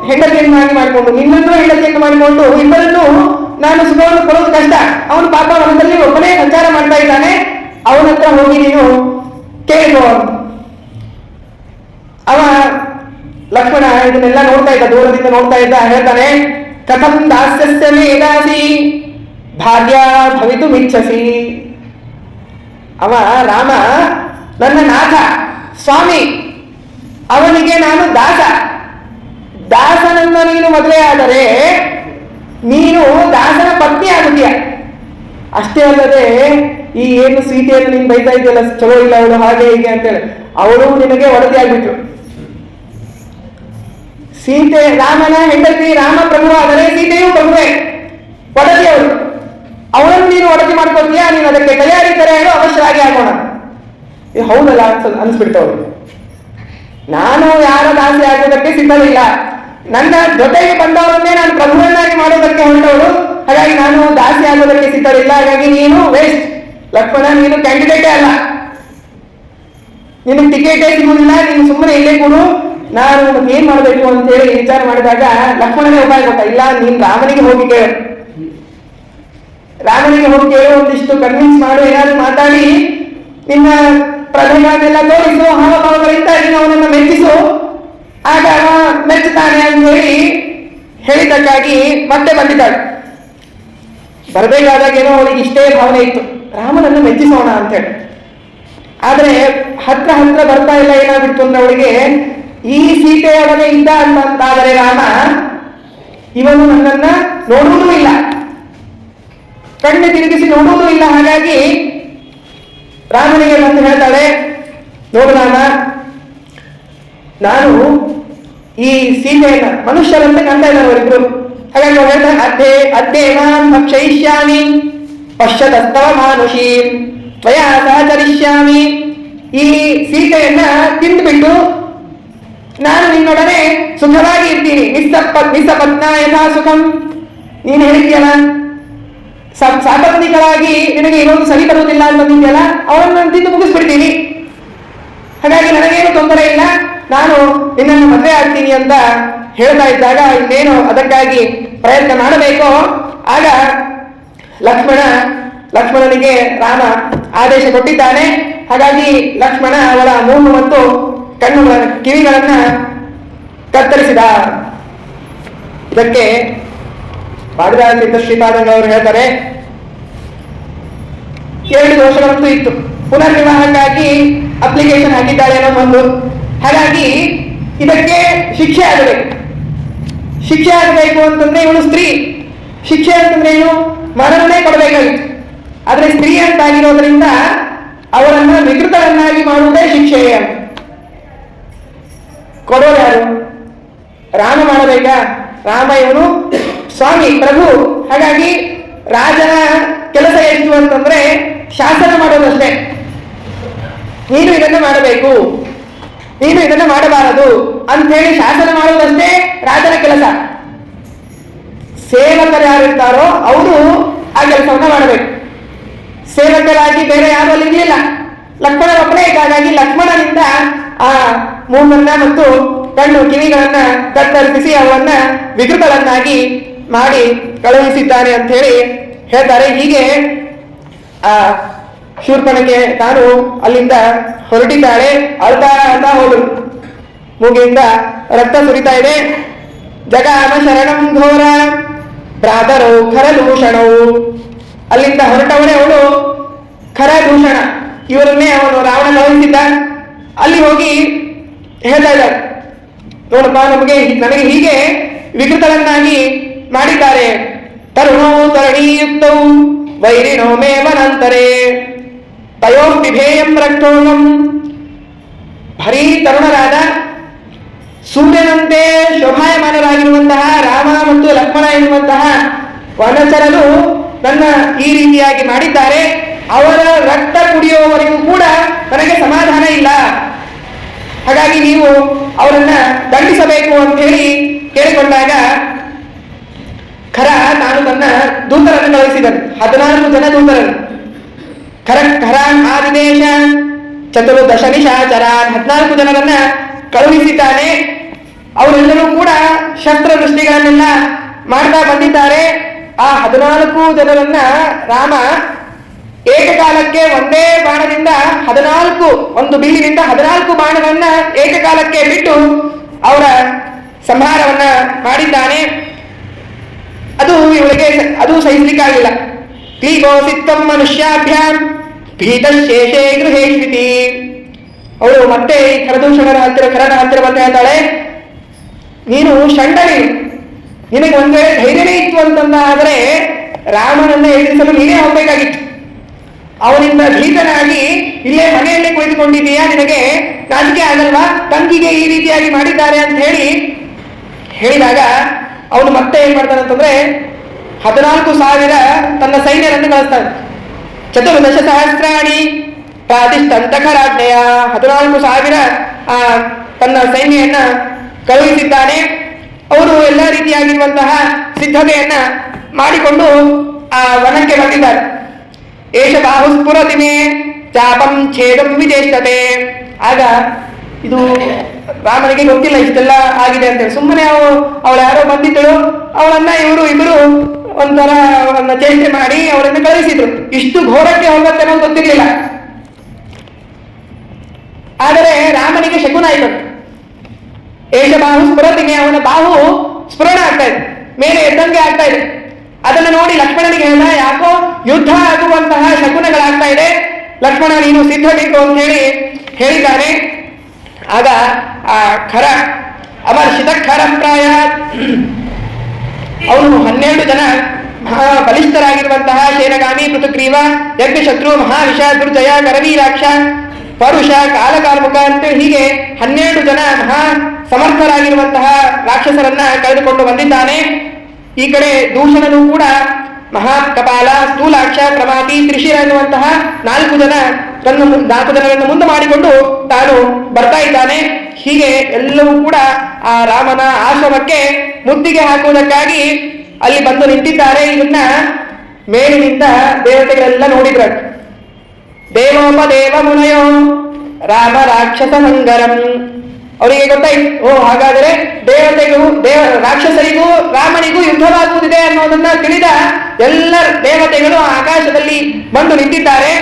ಹೆಂಡತಿಯನ್ನಾಗಿ ಮಾಡಿಕೊಂಡು ನಿನ್ನನ್ನು ಹೆಂಡತಿಯನ್ನು ಮಾಡಿಕೊಂಡು ಇಬ್ಬರನ್ನು ನಾನು ಸುಖವನ್ನು ಕೊಡೋದು ಕಷ್ಟ. ಅವನು ಪಾಪ ಮನದಲ್ಲಿ ಒಬ್ಬನೇ ಸಂಚಾರ ಮಾಡ್ತಾ ಇದ್ದಾನೆ, ಅವನ ಹತ್ರ ಹೋಗಿ ನೀನು ಕೇಳಿಕೋ. ಅವ ಲಕ್ಷ್ಮಣ ಇದನ್ನೆಲ್ಲ ನೋಡ್ತಾ ಇದ್ದ, ದೂರದಿಂದ ನೋಡ್ತಾ ಇದ್ದ. ಹೇಳ್ತಾನೆ, ಕಥಂ ದಾಸ್ಯಸ್ಯ ಮೇಧಾಸಿ ಭಾರ್ಯ ಭವಿತು ಮಿಚ್ಛಸಿ. ಅವ ರಾಮ ನನ್ನ ನಾಥ ಸ್ವಾಮಿ, ಅವನಿಗೆ ನಾನು ದಾಸ. ದಾಸನನ್ನ ನೀನು ಮದುವೆ ಆದರೆ ನೀನು ದಾಸನ ಪತ್ನಿ ಆಗುತ್ತೀಯ. ಅಷ್ಟೇ ಅಲ್ಲದೆ ಈ ಏನು ಸೀತೆಯನ್ನು ನೀನು ಬೈತಾ ಇದೆಯಲ್ಲ, ಚಲೋ ಇಲ್ಲ ಅವಳು ಹಾಗೆ ಹೀಗೆ ಅಂತೇಳಿ, ಅವಳು ನಿನಗೆ ಒಡತಿ ಆಗ್ಬಿಟ್ರು. ಸೀತೆ ರಾಮನ ಹೆಂಡತಿ, ರಾಮ ಪ್ರಭು ಆದರೆ ಸೀತೆಯೂ ಪ್ರಭುವೇ, ಒಡತಿಯವರು. ಅವಳನ್ನು ನೀನು ಒಡತಿ ಮಾಡ್ಕೊತೀಯಾ, ನೀನು ಅದಕ್ಕೆ ತಯಾರಿ ಹೇಳು, ಅವಶ್ಯವಾಗಿ ಆಗೋಣ. ಇದು ಹೌದಲ್ಲ ಅನ್ಸ್ಬಿಡ್ತವ್ರು. ನಾನು ಯಾರ ದಾಸಿ ಆಗೋದಕ್ಕೆ ಸಿದ್ಧವಿಲ್ಲ, ನನ್ನ ಜೊತೆಗೆ ಬಂದವರನ್ನೇ ನಾನು ಪ್ರಭುವನ್ನಾಗಿ ಮಾಡೋದಕ್ಕೆ ಹೊರಟವಳು, ಹಾಗಾಗಿ ನಾನು ದಾಸಿ ಆಗೋದಕ್ಕೆ ಸಿದ್ಧವಿಲ್ಲ. ಹಾಗಾಗಿ ನೀನು ವೇಸ್ಟ್ ಲಕ್ಷ್ಮಣ, ನೀನು ಕ್ಯಾಂಡಿಡೇಟೇ ಅಲ್ಲ, ನಿನಗೆ ಟಿಕೆಟೇ ಸಿಗುವುದಿಲ್ಲ, ನೀನು ಸುಮ್ಮನೆ ಇಲ್ಲೇ ಕೊಡು. ನಾನು ಏನ್ ಮಾಡಬೇಕು ಅಂತ ಹೇಳಿ ವಿಚಾರ ಮಾಡಿದಾಗ ಲಕ್ಷ್ಮಣನೇ ಉಪಾಯ ಕೊಟ್ಟ. ಇಲ್ಲ, ನೀನ್ ರಾಮನಿಗೆ ಹೋಗಿ ಕೇಳು, ರಾಮನಿಗೆ ಹೋಗಿ ಕೇಳು, ಒಂದಿಷ್ಟು ಕನ್ವಿನ್ಸ್ ಮಾಡು, ಏನಾದ್ರು ಮಾತಾಡಿ ನಿನ್ನ ಪ್ರಭೆಗಳನ್ನೆಲ್ಲ ತೋರಿಸು, ಹಾವಭಾವಗಳಿಂದ ನೀನು ಅವನನ್ನ ಮೆಚ್ಚಿಸು, ಆಗ ಅವ ಮೆಚ್ಚುತ್ತಾನೆ ಅಂತ ಹೇಳಿದ್ದಕ್ಕಾಗಿ ಮತ್ತೆ ಬಂದಿದ್ದಾಳೆ. ಬರಬೇಕಾದಾಗ ಏನೋ ಅವಳಿಗೆ ಇಷ್ಟೇ ಭಾವನೆ ಇತ್ತು, ರಾಮನನ್ನು ಮೆಚ್ಚಿಸೋಣ ಅಂತ ಹೇಳಿ. ಆದ್ರೆ ಹತ್ರ ಬರ್ತಾ ಇಲ್ಲ, ಏನಾಗ್ಬಿಡ್ತು ಅಂದ್ರೆ ಅವಳಿಗೆ ಈ ಸೀತೆಯೊಳಗೆ ಇದ್ದ ಅಂತಾದರೆ ರಾಮ ಇವನು ನನ್ನನ್ನ ನೋಡುವುದೂ ಇಲ್ಲ, ಕಣ್ಣು ತಿರುಗಿಸಿ ನೋಡುವುದೂ ಇಲ್ಲ. ಹಾಗಾಗಿ ರಾಮನಿಗೆ ಬಂದು ಹೇಳ್ತಾಳೆ, ನೋಡು ರಾಮ, ನಾನು ಈ ಸೀತೆಯನ್ನ ಮನುಷ್ಯರಂತೆ ಕಾಣ್ತಾ ಇದ್ದಾರೆ ಅವರಿಬ್ರು. ಹಾಗಾಗಿ ಅವ್ರು ಹೇಳ್ತಾರೆ, ಅದ್ದೇವಾಂ ಭಕ್ಷಯಿಷ್ಯಾಮಿ ಪಶ್ಯತಸ್ತವ ಮಾನುಷಿ ತ್ವಯಾ ಸಹಚರಿಷ್ಯಾಮಿ. ಈ ಸೀತೆಯನ್ನ ತಿಂದುಬಿಟ್ಟು ನಾನು ನಿನ್ನೊಡನೆ ಸುಖವಾಗಿ ಇರ್ತೀನಿ. ನಿಸಪತ್ನ ಯಥಾ ಸುಖಂ, ನೀನು ಹೇಳಿದ್ಯಲ್ಲ ಸಾಪತ್ನಿಗಳಾಗಿ ನಿನಗೆ ಇನ್ನೊಂದು ಸರಿ ಬರುವುದಿಲ್ಲ ಅಂತಂದಿದ್ಯಲ್ಲ, ಅವರನ್ನು ತಿಂದು ಮುಗಿಸ್ಬಿಡ್ತೀನಿ. ಹಾಗಾಗಿ ನನಗೇನು ತೊಂದರೆ ಇಲ್ಲ, ನಾನು ನಿನ್ನನ್ನು ಮದುವೆ ಆಗ್ತೀನಿ ಅಂತ ಹೇಳ್ತಾ ಇದ್ದಾಗ ಇನ್ನೇನು ಅದಕ್ಕಾಗಿ ಪ್ರಯತ್ನ ಮಾಡಬೇಕೋ ಆಗ ಲಕ್ಷ್ಮಣನಿಗೆ ರಾಮ ಆದೇಶ ಕೊಟ್ಟಿದ್ದಾನೆ. ಹಾಗಾಗಿ ಲಕ್ಷ್ಮಣ ಅವಳ ಮೂಗು ಮತ್ತು ಕಿವಿಗಳನ್ನ ಕತ್ತರಿಸಿದ. ಇದಕ್ಕೆ ಬಾಡರಾಜ ಶ್ರೀಪಾದಂಗ ಅವರು ಹೇಳ್ತಾರೆ, 2 ದೋಷಗಳಂತೂ ಇತ್ತು. ಪುನರ್ವಿವಾಹಕ್ಕಾಗಿ ಅಪ್ಲಿಕೇಶನ್ ಹಾಕಿದ್ದಾಳೆ ಅನ್ನೋ ಒಂದು. ಹಾಗಾಗಿ ಇದಕ್ಕೆ ಶಿಕ್ಷೆ ಆಗಬೇಕು ಅಂತಂದ್ರೆ ಇವಳು ಸ್ತ್ರೀ, ಶಿಕ್ಷೆ ಅಂತಂದ್ರೆ ಏನು, ಮರಣನೇ ಕೊಡಬೇಕಾಗಿತ್ತು. ಆದ್ರೆ ಸ್ತ್ರೀ ಅಂತಾಗಿರೋದ್ರಿಂದ ಅವರನ್ನ ವಿಕೃತರನ್ನಾಗಿ ಮಾಡುವುದೇ ಶಿಕ್ಷೆ. ಕೊಡೋರು ಯಾರು? ರಾಮ ಮಾಡಬೇಕಾ? ರಾಮ ಇವನು ಸ್ವಾಮಿ ಪ್ರಭು. ಹಾಗಾಗಿ ರಾಜನ ಕೆಲಸ ಎಷ್ಟು ಅಂತಂದ್ರೆ ಶಾಸನ ಮಾಡೋದಷ್ಟೇ. ನೀನು ಇದನ್ನು ಮಾಡಬೇಕು, ನೀನು ಇದನ್ನು ಮಾಡಬಾರದು ಅಂತ ಹೇಳಿ ಶಾಸನ ಮಾಡುವುದಷ್ಟೇ ರಾಜನ ಕೆಲಸ. ಸೇವಕರು ಯಾರಿರ್ತಾರೋ ಅವರು ಆ ಕೆಲಸವನ್ನ ಮಾಡಬೇಕು. ಸೇವಕರಾಗಿ ಬೇರೆ ಯಾರು ಅಲ್ಲಿ ಇರಲಿಲ್ಲ, ಲಕ್ಷ್ಮಣನ ಒಬ್ಬನೇ ಇದ್ದ. ಹಾಗಾಗಿ ಲಕ್ಷ್ಮಣನಿಂದ ಆ ಮೂಗನ್ನ ಮತ್ತು ಕಿವಿಗಳನ್ನ ಕತ್ತರಿಸಿ ಅವನ್ನ ವಿಕೃತಳನ್ನಾಗಿ ಮಾಡಿ ಕಳುಹಿಸಿದ್ದಾನೆ ಅಂತ ಹೇಳಿ ಹೇಳ್ತಾರೆ. ಹೀಗೆ ಆ ಶೂರ್ಪಣಖೆ ತಾನು ಅಲ್ಲಿಂದ ಹೊರಟಿದ್ದಾಳೆ. ಅಳ್ತಾ ಹೋದ್ರು, ಮೂಗಿನಿಂದ ರಕ್ತ ಸುರಿತಾ ಇದೆ. ಜಗಾಮ ಶರಣಂ ಘೋರ ಭ್ರಾತರೋ ಖರದೂಷಣವು. ಅಲ್ಲಿಂದ ಹೊರಟವನೇ ಅವಳು ಖರದೂಷಣ, ಇವರನ್ನೇ ಅವನು ರಾವಣ ಕಳುಹಿಸಿದ್ದ. ಅಲ್ಲಿ ಹೋಗಿ ಹೇಳ್ತಾ ಇದ್ದಾರೆ, ನೋಡಪ್ಪ ನನಗೆ ಹೀಗೆ ವಿಕೃತರನ್ನಾಗಿ ಮಾಡಿದ್ದಾರೆ. ತರುಣೋ ತರಣೀಯುಕ್ತೌ ವೈರಿಣೋ ಮೇವನಂತರೇ ತಯೋರ್ಪಿಭೇಯಂ ರಕ್ತೋಗಂ. ಭಾರೀ ತರುಣರಾದ ಸೂರ್ಯನಂತೆ ಶೋಭಾಯಮಾನರಾಗಿರುವಂತಹ ರಾಮ ಮತ್ತು ಲಕ್ಷ್ಮಣ ಎನ್ನುವಂತಹ ವನಚರರು ನನ್ನ ಈ ರೀತಿಯಾಗಿ ಮಾಡಿದ್ದಾರೆ. ಅವರ ರಕ್ತ ಕುಡಿಯುವವರೆಗೂ ಕೂಡ ನನಗೆ ಸಮಾಧಾನ ಇಲ್ಲ. ಹಾಗಾಗಿ ನೀವು ಅವರನ್ನ ದಂಡಿಸಬೇಕು ಅಂತ ಹೇಳಿ ಕೇಳಿಕೊಂಡಾಗ ಖರ ತಾನು ತನ್ನ ದೂತರನ್ನು ಕಳುಹಿಸಿದನು. 14 ಜನ ದೂತರನ್ನು. ಖರಾನ್ ಆದಿದೇಶ ಚತುರ್ದಶ ನಿಶಾಚರಾನ್, 14 ಜನರನ್ನ ಕಳುಹಿಸಿದ್ದಾನೆ. ಅವರೆಲ್ಲರೂ ಕೂಡ ಶಸ್ತ್ರವೃಷ್ಟಿಗಳನ್ನೆಲ್ಲ ಮಾಡ್ತಾ ಬಂದಿದ್ದಾರೆ. ಆ 14 ಜನರನ್ನ ರಾಮ ಏಕಕಾಲಕ್ಕೆ ಒಂದೇ ಬಾಣದಿಂದ 14 ಒಂದು ಬಿಲ್ಲಿನಿಂದ 14 ಬಾಣಗಳನ್ನ ಏಕಕಾಲಕ್ಕೆ ಬಿಟ್ಟು ಅವರ ಸಂಹಾರವನ್ನ ಮಾಡಿದ್ದಾನೆ. ಅದು ಇವಳಿಗೆ ಸಹಿಸಲಿಕ್ಕಾಗಿಲ್ಲ. ಕ್ಲೀಬೋಸಿತ್ತಂ ಮನುಷ್ಯಾಭ್ಯಾಂ ಭೀತಶೇಷೇ ಗೃಹೇಶ್ವಿತಿ. ಅವಳು ಮತ್ತೆ ಖರದೂಷಣರ ಖರನ ಹತ್ತಿರ ಬಂದು ಹೇಳ್ತಾಳೆ, ನೀನು ಷಂಡನಿ, ನಿನಗೆ ಒಂದ್ ವೇಳೆ ಧೈರ್ಯವೇ ಇತ್ತು ಅಂತಂದಾದರೆ ರಾಮನನ್ನ ಎದುರಿಸಲು ನೀನೇ ಹೋಗ್ಬೇಕಾಗಿತ್ತು. ಅವನಿಂದ ಭೀತನಾಗಿ ಇಲ್ಲೇ ಮನೆಯಲ್ಲಿ ಕುಳಿತುಕೊಂಡಿದೀಯಾ, ನಿನಗೆ ನಾಚಿಕೆ ಆಗಲ್ವಾ? ತಂಗಿಗೆ ಈ ರೀತಿಯಾಗಿ ಮಾಡಿದ್ದಾರೆ ಅಂತ ಹೇಳಿ ಹೇಳಿದಾಗ ಅವನು ಮತ್ತೆ ಏನ್ ಮಾಡ್ತಾನೆ ಅಂತಂದ್ರೆ 14,000 ತನ್ನ ಸೈನ್ಯರನ್ನು ಕಳಿಸ್ತಾನೆ. 14 ಸಹಸ್ರಾಣಿ ಪ್ರಾತಿಷ್ಠಂತಖರಾಜ್ಞೆಯ 14,000 ತನ್ನ ಸೈನ್ಯವನ್ನ ಕಳುಹಿಸಿದ್ದಾನೆ. ಅವರು ಎಲ್ಲ ರೀತಿಯಾಗಿರುವಂತಹ ಸಿದ್ಧತೆಯನ್ನ ಮಾಡಿಕೊಂಡು ಆ ವನಕ್ಕೆ ಬಂದಿದ್ದಾರೆ. ಏಷ ಬಾಹುಸ್ಫುರತಿಮೆ ಚಾಪಂ ಛೇದಂ ವಿಚೇಷ್ಟತೆ. ಆಗ ಇದು ರಾಮನಿಗೆ ಗೊತ್ತಿಲ್ಲ ಇಷ್ಟೆಲ್ಲ ಆಗಿದೆ ಅಂತೇಳಿ. ಸುಮ್ಮನೆ ಅವಳು ಯಾರೋ ಬಂದಿದ್ದಳು, ಅವಳನ್ನ ಇಬ್ಬರು ಒಂಥರ ಚೇಷ್ಟೆ ಮಾಡಿ ಅವರನ್ನು ಕಳಿಸಿದ್ರು. ಇಷ್ಟು ಘೋರಕ್ಕೆ ಹೋಗುತ್ತೆ ಅನ್ನೋದು ಗೊತ್ತಿರಲಿಲ್ಲ. ಆದರೆ ರಾಮನಿಗೆ ಶಕುನ ಆಯ್ತು. ಏಷ ಬಾಹು ಸ್ಫುರತಿಗೆ, ಅವನ ಬಾಹು ಸ್ಫುರಣ ಆಗ್ತಾ ಇದೆ, ಮೇಲೆ ಎದ್ದಂಗೆ ಆಗ್ತಾ ಇದೆ. ಅದನ್ನು ನೋಡಿ ಲಕ್ಷ್ಮಣನಿಗೆ ಹೇಳಿದ, ಯಾಕೋ ಯುದ್ಧ ಆಗುವಂತಹ ಶಕುನಗಳಾಗ್ತಾ ಇದೆ, ಲಕ್ಷ್ಮಣ ನೀನು ಸಿದ್ಧಬೇಕು ಅಂತ ಹೇಳಿದ್ದಾನೆ. ಆಗ ಆ ಖರ ಅಮರ್ಷಿತ ಖರ ಪ್ರಾಯ ಅವನು 12 ಜನ ಬಲಿಷ್ಠರಾಗಿರುವಂತಹ ಸೇನಗಾಮಿ ಪೃಥುಗ್ರೀವ ಯಜ್ಞಶತ್ರು ಮಹಾವಿಷ ದುರ್ಜಯ ಕರವೀರಾಕ್ಷ ಪರುಷ ಕಾಲಕಾರ್ಮುಕ ಅಂತೇಳಿ ಹೀಗೆ 12 ಜನ ಮಹಾ ಸಮರ್ಥರಾಗಿರುವಂತಹ ರಾಕ್ಷಸರನ್ನ ಕಳೆದುಕೊಂಡು ಬಂದಿದ್ದಾನೆ. ಈ ಕಡೆ ದೂಷಣನು ಕೂಡ ಮಹಾಕಪಾಲ ಸ್ಥೂಲಾಕ್ಷ ಪ್ರಮಾತಿ ತ್ರಿಶಿರ ಎನ್ನುವಂತಹ 4 ಜನರನ್ನು ಮುಂದೆ ಮಾಡಿಕೊಂಡು ತಾನು ಬರ್ತಾ ಇದ್ದಾನೆ. ಹೀಗೆ ಎಲ್ಲವೂ ಕೂಡ ಆ ರಾಮನ ಆಶ್ರಮಕ್ಕೆ ಮುತ್ತಿಗೆ ಹಾಕುವುದಕ್ಕಾಗಿ ಅಲ್ಲಿ ಬಂದು ನಿಂತಿದ್ದಾರೆ. ಇದನ್ನ ಮೇಲಿನಿಂದ ದೇವತೆಗಳೆಲ್ಲ ನೋಡಿದ್ರು. ದೇವೋಪದೇವ ಮುನಯೋ ರಾಮ ರಾಕ್ಷಸ ಸಂಗರಂ. ಅವರಿಗೆ ಗೊತ್ತಾಯ್ತು, ಹಾಗಾದರೆ ರಾಕ್ಷಸರಿಗೂ ರಾಮನಿಗೂ ಯುದ್ಧವಾಗುವುದಿದೆ ಅನ್ನೋದನ್ನ ತಿಳಿದ ಎಲ್ಲ ದೇವತೆಗಳು ಆಕಾಶದಲ್ಲಿ ಬಂದು ನಿಂತಿದ್ದಾರೆ.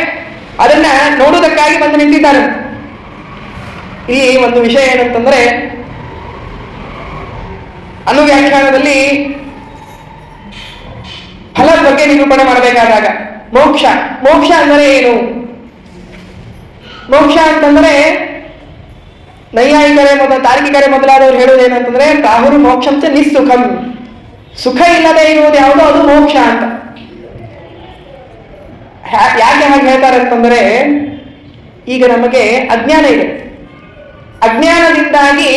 ಅದನ್ನ ನೋಡುವುದಕ್ಕಾಗಿ ಬಂದು ನಿಂತಿದ್ದಾರೆ. ಇಲ್ಲಿ ಒಂದು ವಿಷಯ ಏನಂತಂದ್ರೆ, ಅನುವ್ಯಾಖ್ಯಾನದಲ್ಲಿ ಫಲದ ಬಗ್ಗೆ ನಿರೂಪಣೆ ಮಾಡಬೇಕಾದಾಗ ಮೋಕ್ಷ ಅಂದರೆ ಏನು? ಮೋಕ್ಷ ಅಂತಂದ್ರೆ ನೈಯಾಯಿಕರೇ ತಾರ್ಕಿಕರೇ ಮೊದಲಾದವರು ಹೇಳುವುದೇನಂತಂದ್ರೆ ಪ್ರಾಹುರು ಮೋಕ್ಷಂಚ ನಿಸ್ಸುಖಂ. ಸುಖ ಇಲ್ಲದೆ ಇರುವುದು ಯಾವುದೋ ಅದು ಮೋಕ್ಷ ಅಂತ. ಯಾಕೆ ಹಾಗೆ ಹೇಳ್ತಾರೆ ಅಂತಂದ್ರೆ, ಈಗ ನಮಗೆ ಅಜ್ಞಾನ ಇದೆ. ಅಜ್ಞಾನದಿಂದಾಗಿ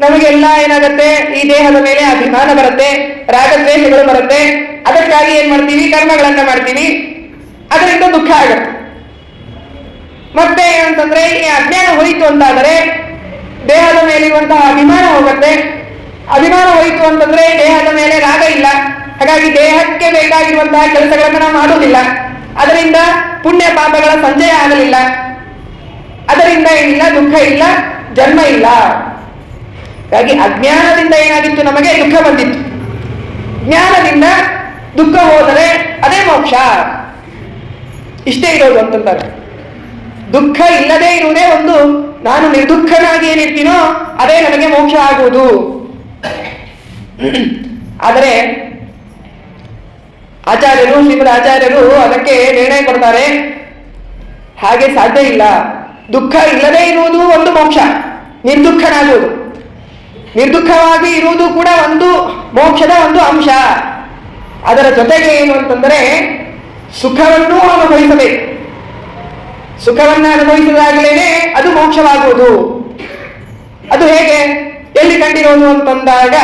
ನಮಗೆಲ್ಲ ಏನಾಗುತ್ತೆ, ಈ ದೇಹದ ಮೇಲೆ ಅಭಿಮಾನ ಬರುತ್ತೆ, ರಾಗದ್ವೇಷಗಳು ಬರುತ್ತೆ. ಅದಕ್ಕಾಗಿ ಏನ್ ಮಾಡ್ತೀವಿ, ಕರ್ಮಗಳನ್ನ ಮಾಡ್ತೀವಿ, ಅದರಿಂದ ದುಃಖ ಆಗುತ್ತೆ. ಮತ್ತೆ ಏನಂತಂದ್ರೆ ಈ ಅಜ್ಞಾನ ಹೋಯಿತು ಅಂತಾದರೆ ದೇಹದ ಮೇಲಿರುವಂತಹ ಅಭಿಮಾನ ಹೋಗುತ್ತೆ. ಅಭಿಮಾನ ಹೋಯಿತು ಅಂತಂದ್ರೆ ದೇಹದ ಮೇಲೆ ರಾಗ ಇಲ್ಲ, ಹಾಗಾಗಿ ದೇಹಕ್ಕೆ ಬೇಕಾಗಿರುವಂತಹ ಕೆಲಸಗಳನ್ನ ನಾವು ಮಾಡುವುದಿಲ್ಲ. ಅದರಿಂದ ಪುಣ್ಯ ಪಾಪಗಳ ಸಂಚಯ ಆಗಲಿಲ್ಲ. ಅದರಿಂದ ಏನಿಲ್ಲ, ದುಃಖ ಇಲ್ಲ, ಜನ್ಮ ಇಲ್ಲ. ಹಾಗಾಗಿ ಅಜ್ಞಾನದಿಂದ ಏನಾಗಿತ್ತು, ನಮಗೆ ದುಃಖ ಬಂದಿತ್ತು. ಜ್ಞಾನದಿಂದ ದುಃಖ ಹೋದರೆ ಅದೇ ಮೋಕ್ಷ. ಇಷ್ಟೇ ಇರೋದು ಅಂತಂತಾರೆ. ದುಃಖ ಇಲ್ಲದೆ ಇರುವುದೇ ಒಂದು, ನಾನು ನಿರ್ದುಃಖನಾಗಿ ಏನಿರ್ತೀನೋ ಅದೇ ನನಗೆ ಮೋಕ್ಷ ಆಗುವುದು. ಆದರೆ ಶ್ರೀಮದ್ ಆಚಾರ್ಯರು ಅದಕ್ಕೆ ನಿರ್ಣಯ ಕೊಡ್ತಾರೆ, ಹಾಗೆ ಸಾಧ್ಯ ಇಲ್ಲ. ದುಃಖ ಇಲ್ಲದೆ ಇರುವುದು ಒಂದು ಮೋಕ್ಷ, ನಿರ್ದುಃಖನಾಗುವುದು. ನಿರ್ದುಃಖವಾಗಿ ಇರುವುದು ಕೂಡ ಒಂದು ಮೋಕ್ಷದ ಒಂದು ಅಂಶ. ಅದರ ಜೊತೆಗೆ ಏನು ಅಂತಂದರೆ ಸುಖವನ್ನೂ ಅನುಭವಿಸಬೇಕು. ಸುಖವನ್ನ ಅನುಭವಿಸಿದಾಗಲೇ ಅದು ಮೋಕ್ಷವಾಗುವುದು. ಅದು ಹೇಗೆ, ಎಲ್ಲಿ ಕಂಡಿರೋದು ಅಂತಂದಾಗ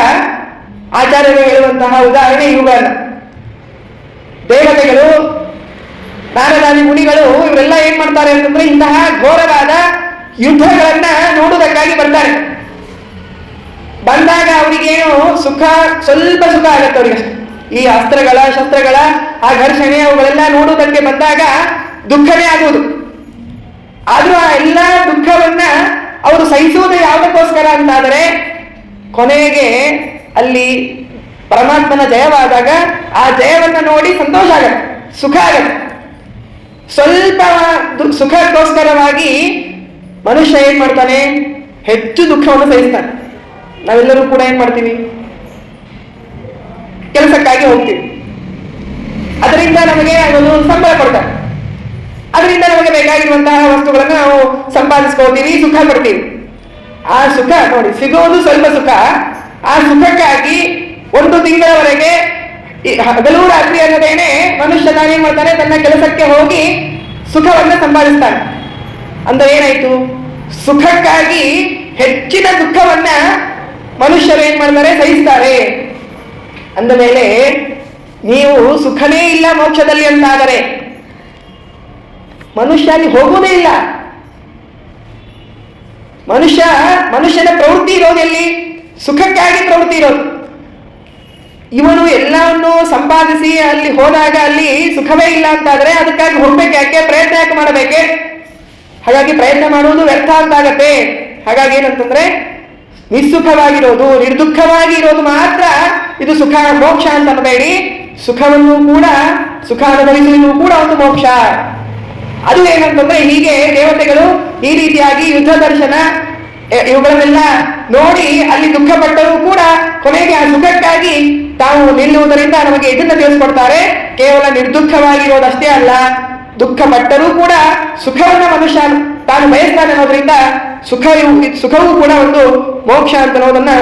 ಆಚಾರ್ಯರು ಹೇಳುವಂತಹ ಉದಾಹರಣೆ ಇವುಗಳನ್ನ. ದೇವತೆಗಳು, ನಾರದಾದಿ ಮುನಿಗಳು ಇವರೆಲ್ಲ ಏನ್ ಮಾಡ್ತಾರೆ ಅಂತಂದ್ರೆ ಇಂತಹ ಘೋರವಾದ ಯುದ್ಧಗಳನ್ನ ನೋಡುವುದಕ್ಕಾಗಿ ಬರ್ತಾರೆ. ಬಂದಾಗ ಅವರಿಗೇನು ಸುಖ, ಸ್ವಲ್ಪ ಸುಖ ಆಗತ್ತೆ ಅವರಿಗೆ. ಈ ಅಸ್ತ್ರಗಳ ಶಸ್ತ್ರಗಳ ಆ ಘರ್ಷಣೆ ಅವುಗಳೆಲ್ಲ ನೋಡುವುದಕ್ಕೆ ಬಂದಾಗ ದುಃಖನೇ ಆಗುವುದು. ಆದ್ರೂ ಆ ಎಲ್ಲ ದುಃಖವನ್ನ ಅವರು ಸಹಿಸುವುದು ಯಾವುದಕ್ಕೋಸ್ಕರ ಅಂತಾದರೆ ಕೊನೆಗೆ ಅಲ್ಲಿ ಪರಮಾತ್ಮನ ಜಯವಾದಾಗ ಆ ಜಯವನ್ನ ನೋಡಿ ಸಂತೋಷ ಆಗತ್ತೆ, ಸುಖ ಆಗತ್ತೆ. ಸ್ವಲ್ಪ ಸುಖಕ್ಕೋಸ್ಕರವಾಗಿ ಮನುಷ್ಯ ಏನ್ ಮಾಡ್ತಾನೆ, ಹೆಚ್ಚು ದುಃಖವನ್ನು ಸಹಿಸ್ತಾನೆ. ನಾವೆಲ್ಲರೂ ಕೂಡ ಏನ್ ಮಾಡ್ತೀವಿ, ಕೆಲಸಕ್ಕಾಗಿ ಹೋಗ್ತೀವಿ. ಅದರಿಂದ ನಮಗೆ ಒಂದು ಸಂಬಳ ಕೊಡ್ತಾರೆ. ಅದರಿಂದ ನಮಗೆ ಬೇಕಾಗಿರುವಂತಹ ವಸ್ತುಗಳನ್ನು ನಾವು ಸಂಪಾದಿಸ್ಕೋತೀವಿ, ಸುಖ ಪಡ್ತೀವಿ. ಆ ಸುಖ ನೋಡಿ ಸಿಗೋದು ಸ್ವಲ್ಪ ಸುಖ. ಆ ಸುಖಕ್ಕಾಗಿ 1 ತಿಂಗಳವರೆಗೆ ಹಗಲು ರಾತ್ರಿ ಅನ್ನೋದೇನೆ ಮನುಷ್ಯ ತಾನೇನ್ ಮಾಡ್ತಾನೆ, ತನ್ನ ಕೆಲಸಕ್ಕೆ ಹೋಗಿ ಸುಖವನ್ನ ಸಂಪಾದಿಸ್ತಾನೆ. ಅಂದ್ರೆ ಏನಾಯ್ತು, ಸುಖಕ್ಕಾಗಿ ಹೆಚ್ಚಿನ ದುಃಖವನ್ನ ಮನುಷ್ಯರು ಏನ್ ಮಾಡ್ತಾರೆ, ಸಹಿಸ್ತಾರೆ. ಅಂದ ಮೇಲೆ ನೀವು ಸುಖನೇ ಇಲ್ಲ ಮೋಕ್ಷದಲ್ಲಿ ಅಂತಾದರೆ ಮನುಷ್ಯ ಅಲ್ಲಿ ಹೋಗುವುದೇ ಇಲ್ಲ. ಮನುಷ್ಯನ ಪ್ರವೃತ್ತಿ ಇರೋದು ಎಲ್ಲಿ? ಸುಖಕ್ಕಾಗಿ ಪ್ರವೃತ್ತಿ ಇರೋದು. ಇವನು ಎಲ್ಲವನ್ನು ಸಂಪಾದಿಸಿ ಅಲ್ಲಿ ಹೋದಾಗ ಅಲ್ಲಿ ಸುಖವೇ ಇಲ್ಲ ಅಂತಾದ್ರೆ ಅದಕ್ಕಾಗಿ ಹೋಗ್ಬೇಕು ಯಾಕೆ? ಪ್ರಯತ್ನ ಯಾಕೆ ಮಾಡಬೇಕೆ? ಹಾಗಾಗಿ ಪ್ರಯತ್ನ ಮಾಡುವುದು ವ್ಯರ್ಥ ಅಂತಾಗತ್ತೆ. ಹಾಗಾಗಿ ಏನಂತಂದ್ರೆ ನಿಸ್ಸುಖವಾಗಿರೋದು, ನಿರ್ದುಃಖವಾಗಿ ಇರೋದು ಮಾತ್ರ ಇದು ಸುಖ, ಮೋಕ್ಷ ಅಂತ ಅನ್ನಬೇಡಿ. ಸುಖವನ್ನು ಕೂಡ, ಸುಖ ಅನುಭವಿಸುವುದು ಕೂಡ ಒಂದು ಮೋಕ್ಷ. ಅದು ಏನಂತಂದ್ರೆ ಹೀಗೆ ದೇವತೆಗಳು ಈ ರೀತಿಯಾಗಿ ಯುದ್ಧ ದರ್ಶನ ಇವುಗಳನ್ನೆಲ್ಲ ನೋಡಿ ಅಲ್ಲಿ ದುಃಖ ಪಟ್ಟರೂ ಕೂಡ ಕೊನೆಗೆ ಆ ಸುಖಕ್ಕಾಗಿ ತಾವು ನಿಲ್ಲುವುದರಿಂದ ನಮಗೆ ಇದನ್ನ ತಿಳಿಸ್ಕೊಡ್ತಾರೆ. ಕೇವಲ ನಿರ್ದುಃಖವಾಗಿರೋದಷ್ಟೇ ಅಲ್ಲ, ದುಃಖ ಪಟ್ಟರೂ ಕೂಡ ಸುಖವನ್ನ ಮನುಷ್ಯ ತಾನು ಬಯಸ್ತಾನೆ ಅನ್ನೋದ್ರಿಂದ ಸುಖವೂ ಕೂಡ ಒಂದು ಮೋಕ್ಷ ಅಂತ ಅನ್ನೋದನ್ನ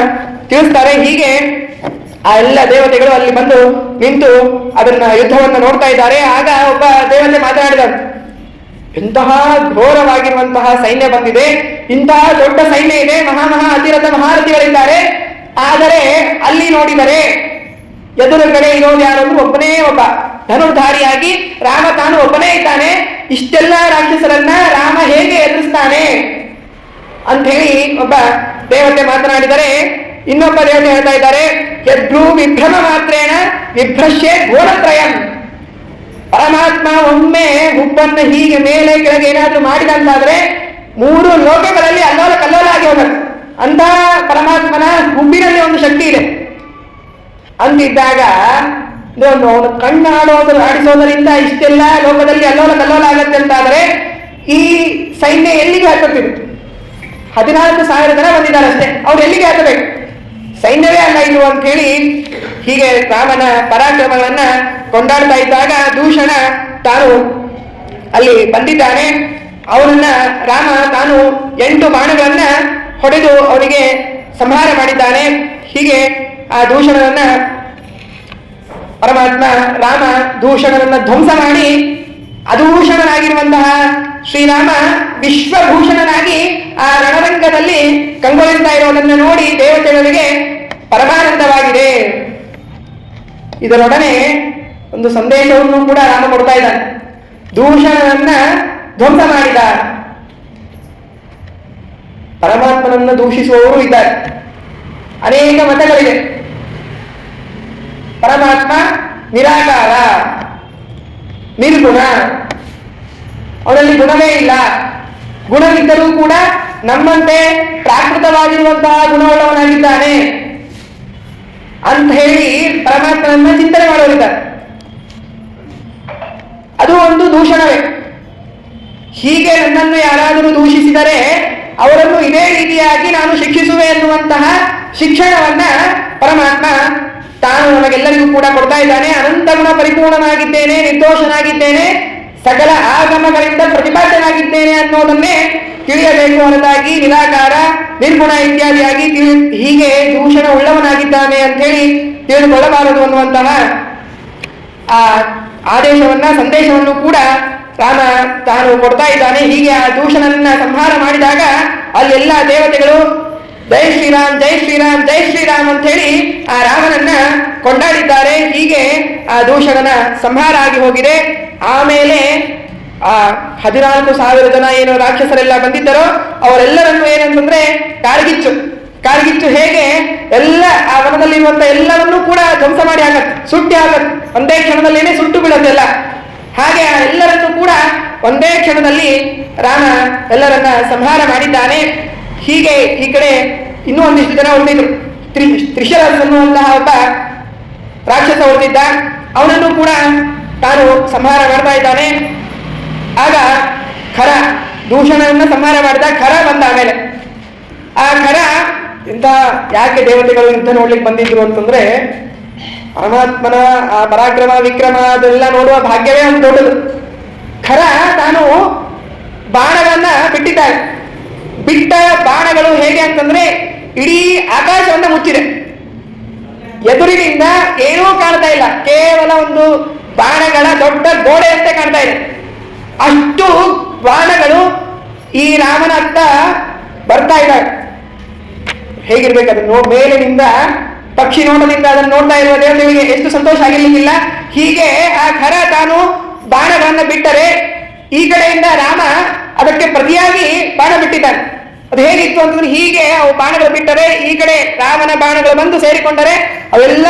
ತಿಳಿಸ್ತಾರೆ. ಹೀಗೆ ಆ ಎಲ್ಲ ದೇವತೆಗಳು ಅಲ್ಲಿ ಬಂದು ನಿಂತು ಅದನ್ನ ಯುದ್ಧವನ್ನ ನೋಡ್ತಾ ಇದ್ದಾರೆ. ಆಗ ಒಬ್ಬ ದೇವತೆ ಮಾತನಾಡಿದ, ಎಂತಹ ಘೋರವಾಗಿರುವಂತಹ ಸೈನ್ಯ ಬಂದಿದೆ, ಇಂತಹ ದೊಡ್ಡ ಸೈನ್ಯ ಇದೆ, ಮಹಾ ಅತಿರಥ ಮಹಾರಥಿಗಳಿದ್ದಾರೆ. ಆದರೆ ಅಲ್ಲಿ ನೋಡಿದರೆ ಎದುರುಗಡೆ ಇರೋದು ಯಾರೊಂದು ಒಬ್ಬನೇ ಒಬ್ಬ ಧನುರ್ಧಾರಿಯಾಗಿ ರಾಮ ತಾನು ಒಬ್ಬನೇ ಇದ್ದಾನೆ. ಇಷ್ಟೆಲ್ಲ ರಾಕ್ಷಸರನ್ನ ರಾಮ ಹೇಗೆ ಎದುರಿಸ್ತಾನೆ ಅಂತ ಹೇಳಿ ಒಬ್ಬ ದೇವತೆ ಮಾತನಾಡಿದರೆ, ಇನ್ನೊಬ್ಬ ದೇವತೆ ಹೇಳ್ತಾ ಇದ್ದಾರೆ, ಯದ್ರೂ ವಿಭ್ರಮ ಮಾತ್ರೇಣ ವಿಭ್ರಶ್ಯೆ ಘೋರತ್ರಯಂ. ಪರಮಾತ್ಮ ಒಮ್ಮೆ ಹುಬ್ಬನ್ನು ಹೀಗೆ ಮೇಲೆ ಕೆಳಗೆ ಏನಾದ್ರೂ ಮಾಡಿದಂತಾದ್ರೆ 3 ಲೋಕಗಳಲ್ಲಿ ಅಲ್ಲೋಲ ಕಲ್ಲೋಲ ಆಗಿ ಹೋಗುತ್ತೆ. ಅಂತ ಪರಮಾತ್ಮನ ಹುಬ್ಬಿನಲ್ಲಿ ಒಂದು ಶಕ್ತಿ ಇದೆ. ಅಂತಿದ್ದಾಗ ಅವನು ಆಡಿಸೋದರಿಂದ ಇಷ್ಟೆಲ್ಲ ಲೋಕದಲ್ಲಿ ಅಲ್ಲೋಲ ಕಲ್ಲೋಲ ಆಗತ್ತೆ ಅಂತಾದ್ರೆ ಈ ಸೈನ್ಯ ಎಲ್ಲಿಗೆ ಹಾಕುತ್ತಿದೆ? 14,000 ಜನ ಬಂದಿದ್ದಾರೆ ಅಷ್ಟೇ, ಅವ್ರು ಎಲ್ಲಿಗೆ ಹಾಕಬೇಕು? ಸೈನ್ಯವೇ ಅಲ್ಲ ಇದು ಅಂತ ಹೇಳಿ ಹೀಗೆ ರಾಮನ ಪರಾಕ್ರಮಗಳನ್ನ ಕೊಂಡಾಡ್ತಾ ಇದ್ದಾಗ ದೂಷಣ ತಾನು ಅಲ್ಲಿ ಬಂದಿದ್ದಾನೆ. ಅವನನ್ನ ರಾಮ ತಾನು 8 ಬಾಣಗಳನ್ನ ಹೊಡೆದು ಅವನಿಗೆ ಸಂಹಾರ ಮಾಡಿದ್ದಾನೆ. ಹೀಗೆ ಆ ದೂಷಣನನ್ನ ಪರಮಾತ್ಮ ರಾಮ ದೂಷಣನನ್ನ ಧ್ವಂಸ ಮಾಡಿ ಅದೂಷಣನಾಗಿರುವಂತಹ ಶ್ರೀರಾಮ ವಿಶ್ವಭೂಷಣನಾಗಿ ಆ ರಣರಂಗದಲ್ಲಿ ಕಂಗೊಳಿಸ್ತಾ ಇರೋದನ್ನು ನೋಡಿ ದೇವತೆಗಳಿಗೆ ಪರಮಾನಂದವಾಗಿದೆ. ಇದರೊಡನೆ ಒಂದು ಸಂದೇಶವನ್ನು ಕೂಡ ರಾಮ ಕೊಡ್ತಾ ಇದ್ದಾನೆ. ದೂಷಣನನ್ನ ಧ್ವಂಸ ಮಾಡಿದ. ಪರಮಾತ್ಮನನ್ನು ದೂಷಿಸುವವರು ಇದ್ದಾರೆ, ಅನೇಕ ಮತಗಳಿವೆ. ಪರಮಾತ್ಮ ನಿರಾಕಾರ, ನಿರ್ಗುಣ, ಅವನಲ್ಲಿ ಗುಣವೇ ಇಲ್ಲ. ಗುಣವಿದ್ದರೂ ಕೂಡ ನಮ್ಮಂತೆ ಪ್ರಾಕೃತವಾಗಿರುವಂತಹ ಗುಣವುಳ್ಳವನಾಗಿದ್ದಾನೆ ಅಂತ ಹೇಳಿ ಪರಮಾತ್ಮನನ್ನ ಚಿಂತನೆ ಮಾಡೋರಿದ್ದಾರೆ. ಅದು ಒಂದು ದೂಷಣವೇ. ಹೀಗೆ ನನ್ನನ್ನು ಯಾರಾದರೂ ದೂಷಿಸಿದರೆ ಅವರನ್ನು ಇದೇ ರೀತಿಯಾಗಿ ನಾನು ಶಿಕ್ಷಿಸುವೆ ಎನ್ನುವಂತಹ ಶಿಕ್ಷಣವನ್ನ ಪರಮಾತ್ಮ ತಾನು ನಮಗೆಲ್ಲರಿಗೂ ಕೂಡ ಕೊಡ್ತಾ ಇದ್ದಾನೆ. ಅನಂತ ಗುಣ ಪರಿಪೂರ್ಣನಾಗಿದ್ದೇನೆ, ನಿರ್ದೋಷನಾಗಿದ್ದೇನೆ, ಸಕಲ ಆಗಮಗಳಿಂದ ಪ್ರತಿಪಾದ್ಯನಾಗಿದ್ದೇನೆ ಅನ್ನೋದನ್ನೇ ತಿಳಿಯಬೇಕು ಹೊರತಾಗಿ ನಿರಾಕಾರ, ನಿರ್ಗುಣ ಇತ್ಯಾದಿಯಾಗಿ ಹೀಗೆ ದೂಷಣ ಉಳ್ಳವನಾಗಿದ್ದಾನೆ ಅಂತ ಹೇಳಿ ತಿಳಿದುಕೊಳ್ಳಬಾರದು ಅನ್ನುವಂತಹ ಆ ಆದೇಶವನ್ನ, ಸಂದೇಶವನ್ನು ಕೂಡ ರಾಮ ತಾನು ಕೊಡ್ತಾ ಇದ್ದಾನೆ. ಹೀಗೆ ಆ ದೂಷಣನನ್ನ ಸಂಹಾರ ಮಾಡಿದಾಗ ಅಲ್ಲೆಲ್ಲ ದೇವತೆಗಳು ಜೈ ಶ್ರೀರಾಮ್ ಜೈ ಶ್ರೀರಾಮ್ ಜೈ ಶ್ರೀರಾಮ್ ಅಂತ ಹೇಳಿ ಆ ರಾಮನನ್ನ ಕೊಂಡಾಡಿದ್ದಾರೆ. ಹೀಗೆ ಆ ದೂಷಣನ ಸಂಹಾರ ಆಗಿ ಹೋಗಿದೆ. ಆಮೇಲೆ ಆ 14,000 ಜನ ಏನು ರಾಕ್ಷಸರೆಲ್ಲ ಬಂದಿದ್ದರೋ ಅವರೆಲ್ಲರನ್ನು ಏನಂತಂದ್ರೆ ಕಾರ್ಗಿಚ್ಚು ಹೇಗೆ ಎಲ್ಲ ಆ ವನದಲ್ಲಿರುವಂತ ಎಲ್ಲವನ್ನೂ ಕೂಡ ಧ್ವಂಸ ಮಾಡಿ ಆಗತ್ತೆ, ಸುಟ್ಟಿ ಆಗತ್ತೆ, ಒಂದೇ ಕ್ಷಣದಲ್ಲೇನೆ ಸುಟ್ಟು ಬಿಡತ್ತೆಲ್ಲ. ಹಾಗೆ ಆ ಎಲ್ಲರನ್ನೂ ಕೂಡ ಒಂದೇ ಕ್ಷಣದಲ್ಲಿ ರಾಮ ಎಲ್ಲರನ್ನ ಸಂಹಾರ ಮಾಡಿದ್ದಾನೆ. ಹೀಗೆ ಈ ಕಡೆ ಇನ್ನೂ ಒಂದಿಷ್ಟು ಜನ ಉಳಿದಿದ್ರು. ತ್ರಿಶರಸ್ ಅನ್ನುವಂತಹ ಒಬ್ಬ ರಾಕ್ಷಸ ಉಳಿದಿದ್ದ, ಅವನನ್ನು ಕೂಡ ತಾನು ಸಂಹಾರ ಮಾಡ್ತಾ ಇದ್ದಾನೆ. ಆಗ ಖರ ದೂಷಣವನ್ನ ಸಂಹಾರ ಮಾಡಿದ ಖರ ಬಂದ. ಆಮೇಲೆ ಆ ಖರ ಇಂಥ ಯಾಕೆ ದೇವತೆಗಳು ಯುದ್ಧ ನೋಡ್ಲಿಕ್ಕೆ ಬಂದಿದ್ರು ಅಂತಂದ್ರೆ ಪರಮಾತ್ಮನ ಆ ಪರಾಕ್ರಮ ವಿಕ್ರಮ ಅದೆಲ್ಲ ನೋಡುವ ಭಾಗ್ಯವೇ ಒಂದು ದೊಡ್ಡದು. ಖರ ತಾನು ಬಾಣಗಳನ್ನ ಬಿಟ್ಟಿದ್ದಾರೆ. ಬಿಟ್ಟ ಬಾಣಗಳು ಹೇಗೆ ಅಂತಂದ್ರೆ ಇಡೀ ಆಕಾಶವನ್ನ ಮುಚ್ಚಿದೆ. ಎದುರಿನಿಂದ ಏನೂ ಕಾಣ್ತಾ ಇಲ್ಲ, ಕೇವಲ ಒಂದು ಬಾಣಗಳ ದೊಡ್ಡ ಗೋಡೆ ಅಂತ ಕಾಣ್ತಾ ಇದೆ. ಅಷ್ಟು ಬಾಣಗಳು ಈ ರಾಮನ ಹತ್ತ ಬರ್ತಾ ಇದ್ದಾರೆ. ಹೇಗಿರ್ಬೇಕು ಅದನ್ನು ಮೇಲಿನಿಂದ ಪಕ್ಷಿ ನೋಟದಿಂದ ಅದನ್ನು ನೋಡ್ತಾ ಇರುವ ದೇವತೆಗಳಿಗೆ ಎಷ್ಟು ಸಂತೋಷ ಆಗಿರ್ಲಿಕ್ಕಿಲ್ಲ. ಹೀಗೆ ಆ ಖರ ತಾನು ಬಾಣಗಳನ್ನು ಬಿಟ್ಟರೆ ಈ ಕಡೆಯಿಂದ ರಾಮ ಅದಕ್ಕೆ ಪ್ರತಿಯಾಗಿ ಬಾಣ ಬಿಟ್ಟಿದ್ದಾನೆ. ಅದು ಹೇಗಿತ್ತು ಅಂತಂದ್ರೆ ಹೀಗೆ ಅವು ಬಾಣಗಳು ಬಿಟ್ಟರೆ ಈ ಕಡೆ ರಾಮನ ಬಾಣಗಳು ಬಂದು ಸೇರಿಕೊಂಡರೆ ಅವೆಲ್ಲ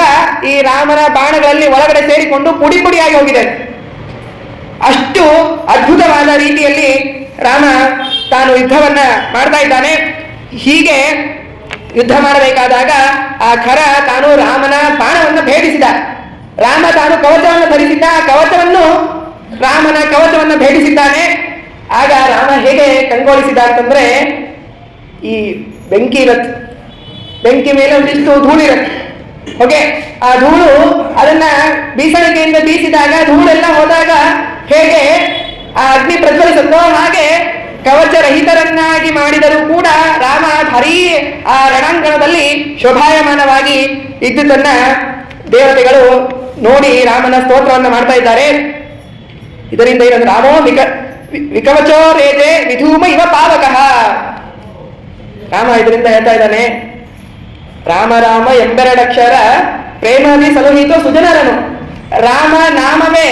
ಈ ರಾಮನ ಬಾಣಗಳಲ್ಲಿ ಒಳಗಡೆ ಸೇರಿಕೊಂಡು ಪುಡಿ ಪುಡಿಯಾಗಿ ಹೋಗಿದೆ. ಅಷ್ಟು ಅದ್ಭುತವಾದ ರೀತಿಯಲ್ಲಿ ರಾಮ ತಾನು ಯುದ್ಧವನ್ನ ಮಾಡ್ತಾ ಇದ್ದಾನೆ. ಹೀಗೆ ಯುದ್ಧ ಮಾಡಬೇಕಾದಾಗ ಆ ಖರ ತಾನು ರಾಮನ ಬಾಣವನ್ನು ಭೇದಿಸಿದ. ರಾಮ ತಾನು ಕವಚವನ್ನು ಧರಿಸಿದ್ದ, ಕವಚವನ್ನು ರಾಮನ ಕವಚವನ್ನು ಭೇದಿಸಿದ್ದಾನೆ. ಆಗ ರಾಮ ಹೇಗೆ ಕಂಗೊಳಿಸಿದ ಅಂತಂದ್ರೆ, ಈ ಬೆಂಕಿ ಇರತ್ತೆ, ಬೆಂಕಿ ಮೇಲೆ ಒಂದಿಷ್ಟು ಧೂಳಿರತ್ತೆ, ಓಕೆ, ಆ ಧೂಳು ಅದನ್ನ ಬೀಸಣಿಗೆಯಿಂದ ಬೀಸಿದಾಗ ಧೂಳೆಲ್ಲ ಹೋದಾಗ ಹೇಗೆ ಆ ಅಗ್ನಿ ಪ್ರಜ್ವಲಿಸುತ್ತೋ ಹಾಗೆ ಕವಚರಹಿತರನ್ನಾಗಿ ಮಾಡಿದರೂ ಕೂಡ ರಾಮ ಭಾರೀ ಆ ರಣಾಂಗಣದಲ್ಲಿ ಶೋಭಾಯಮಾನವಾಗಿ ಇದ್ದುದನ್ನ ದೇವತೆಗಳು ನೋಡಿ ರಾಮನ ಸ್ತೋತ್ರವನ್ನು ಮಾಡ್ತಾ ಇದ್ದಾರೆ. ಇದರಿಂದ ಏನಂದ್ರೆ ರಾಮೋ ವಿಕವಚೋ ರೇತೆ ವಿಧೂಮ ಇವ ಪಾವಕಃ. ರಾಮ ಇದರಿಂದ ಹೇಳ್ತಾ ಇದ್ದಾನೆ, ರಾಮ ರಾಮ ಎಂಬೆರಡಕ್ಷರ ಪ್ರೇಮದಿ ಸಲುಹಿತು ಸುಜನರನು. ರಾಮ ನಾಮವೇ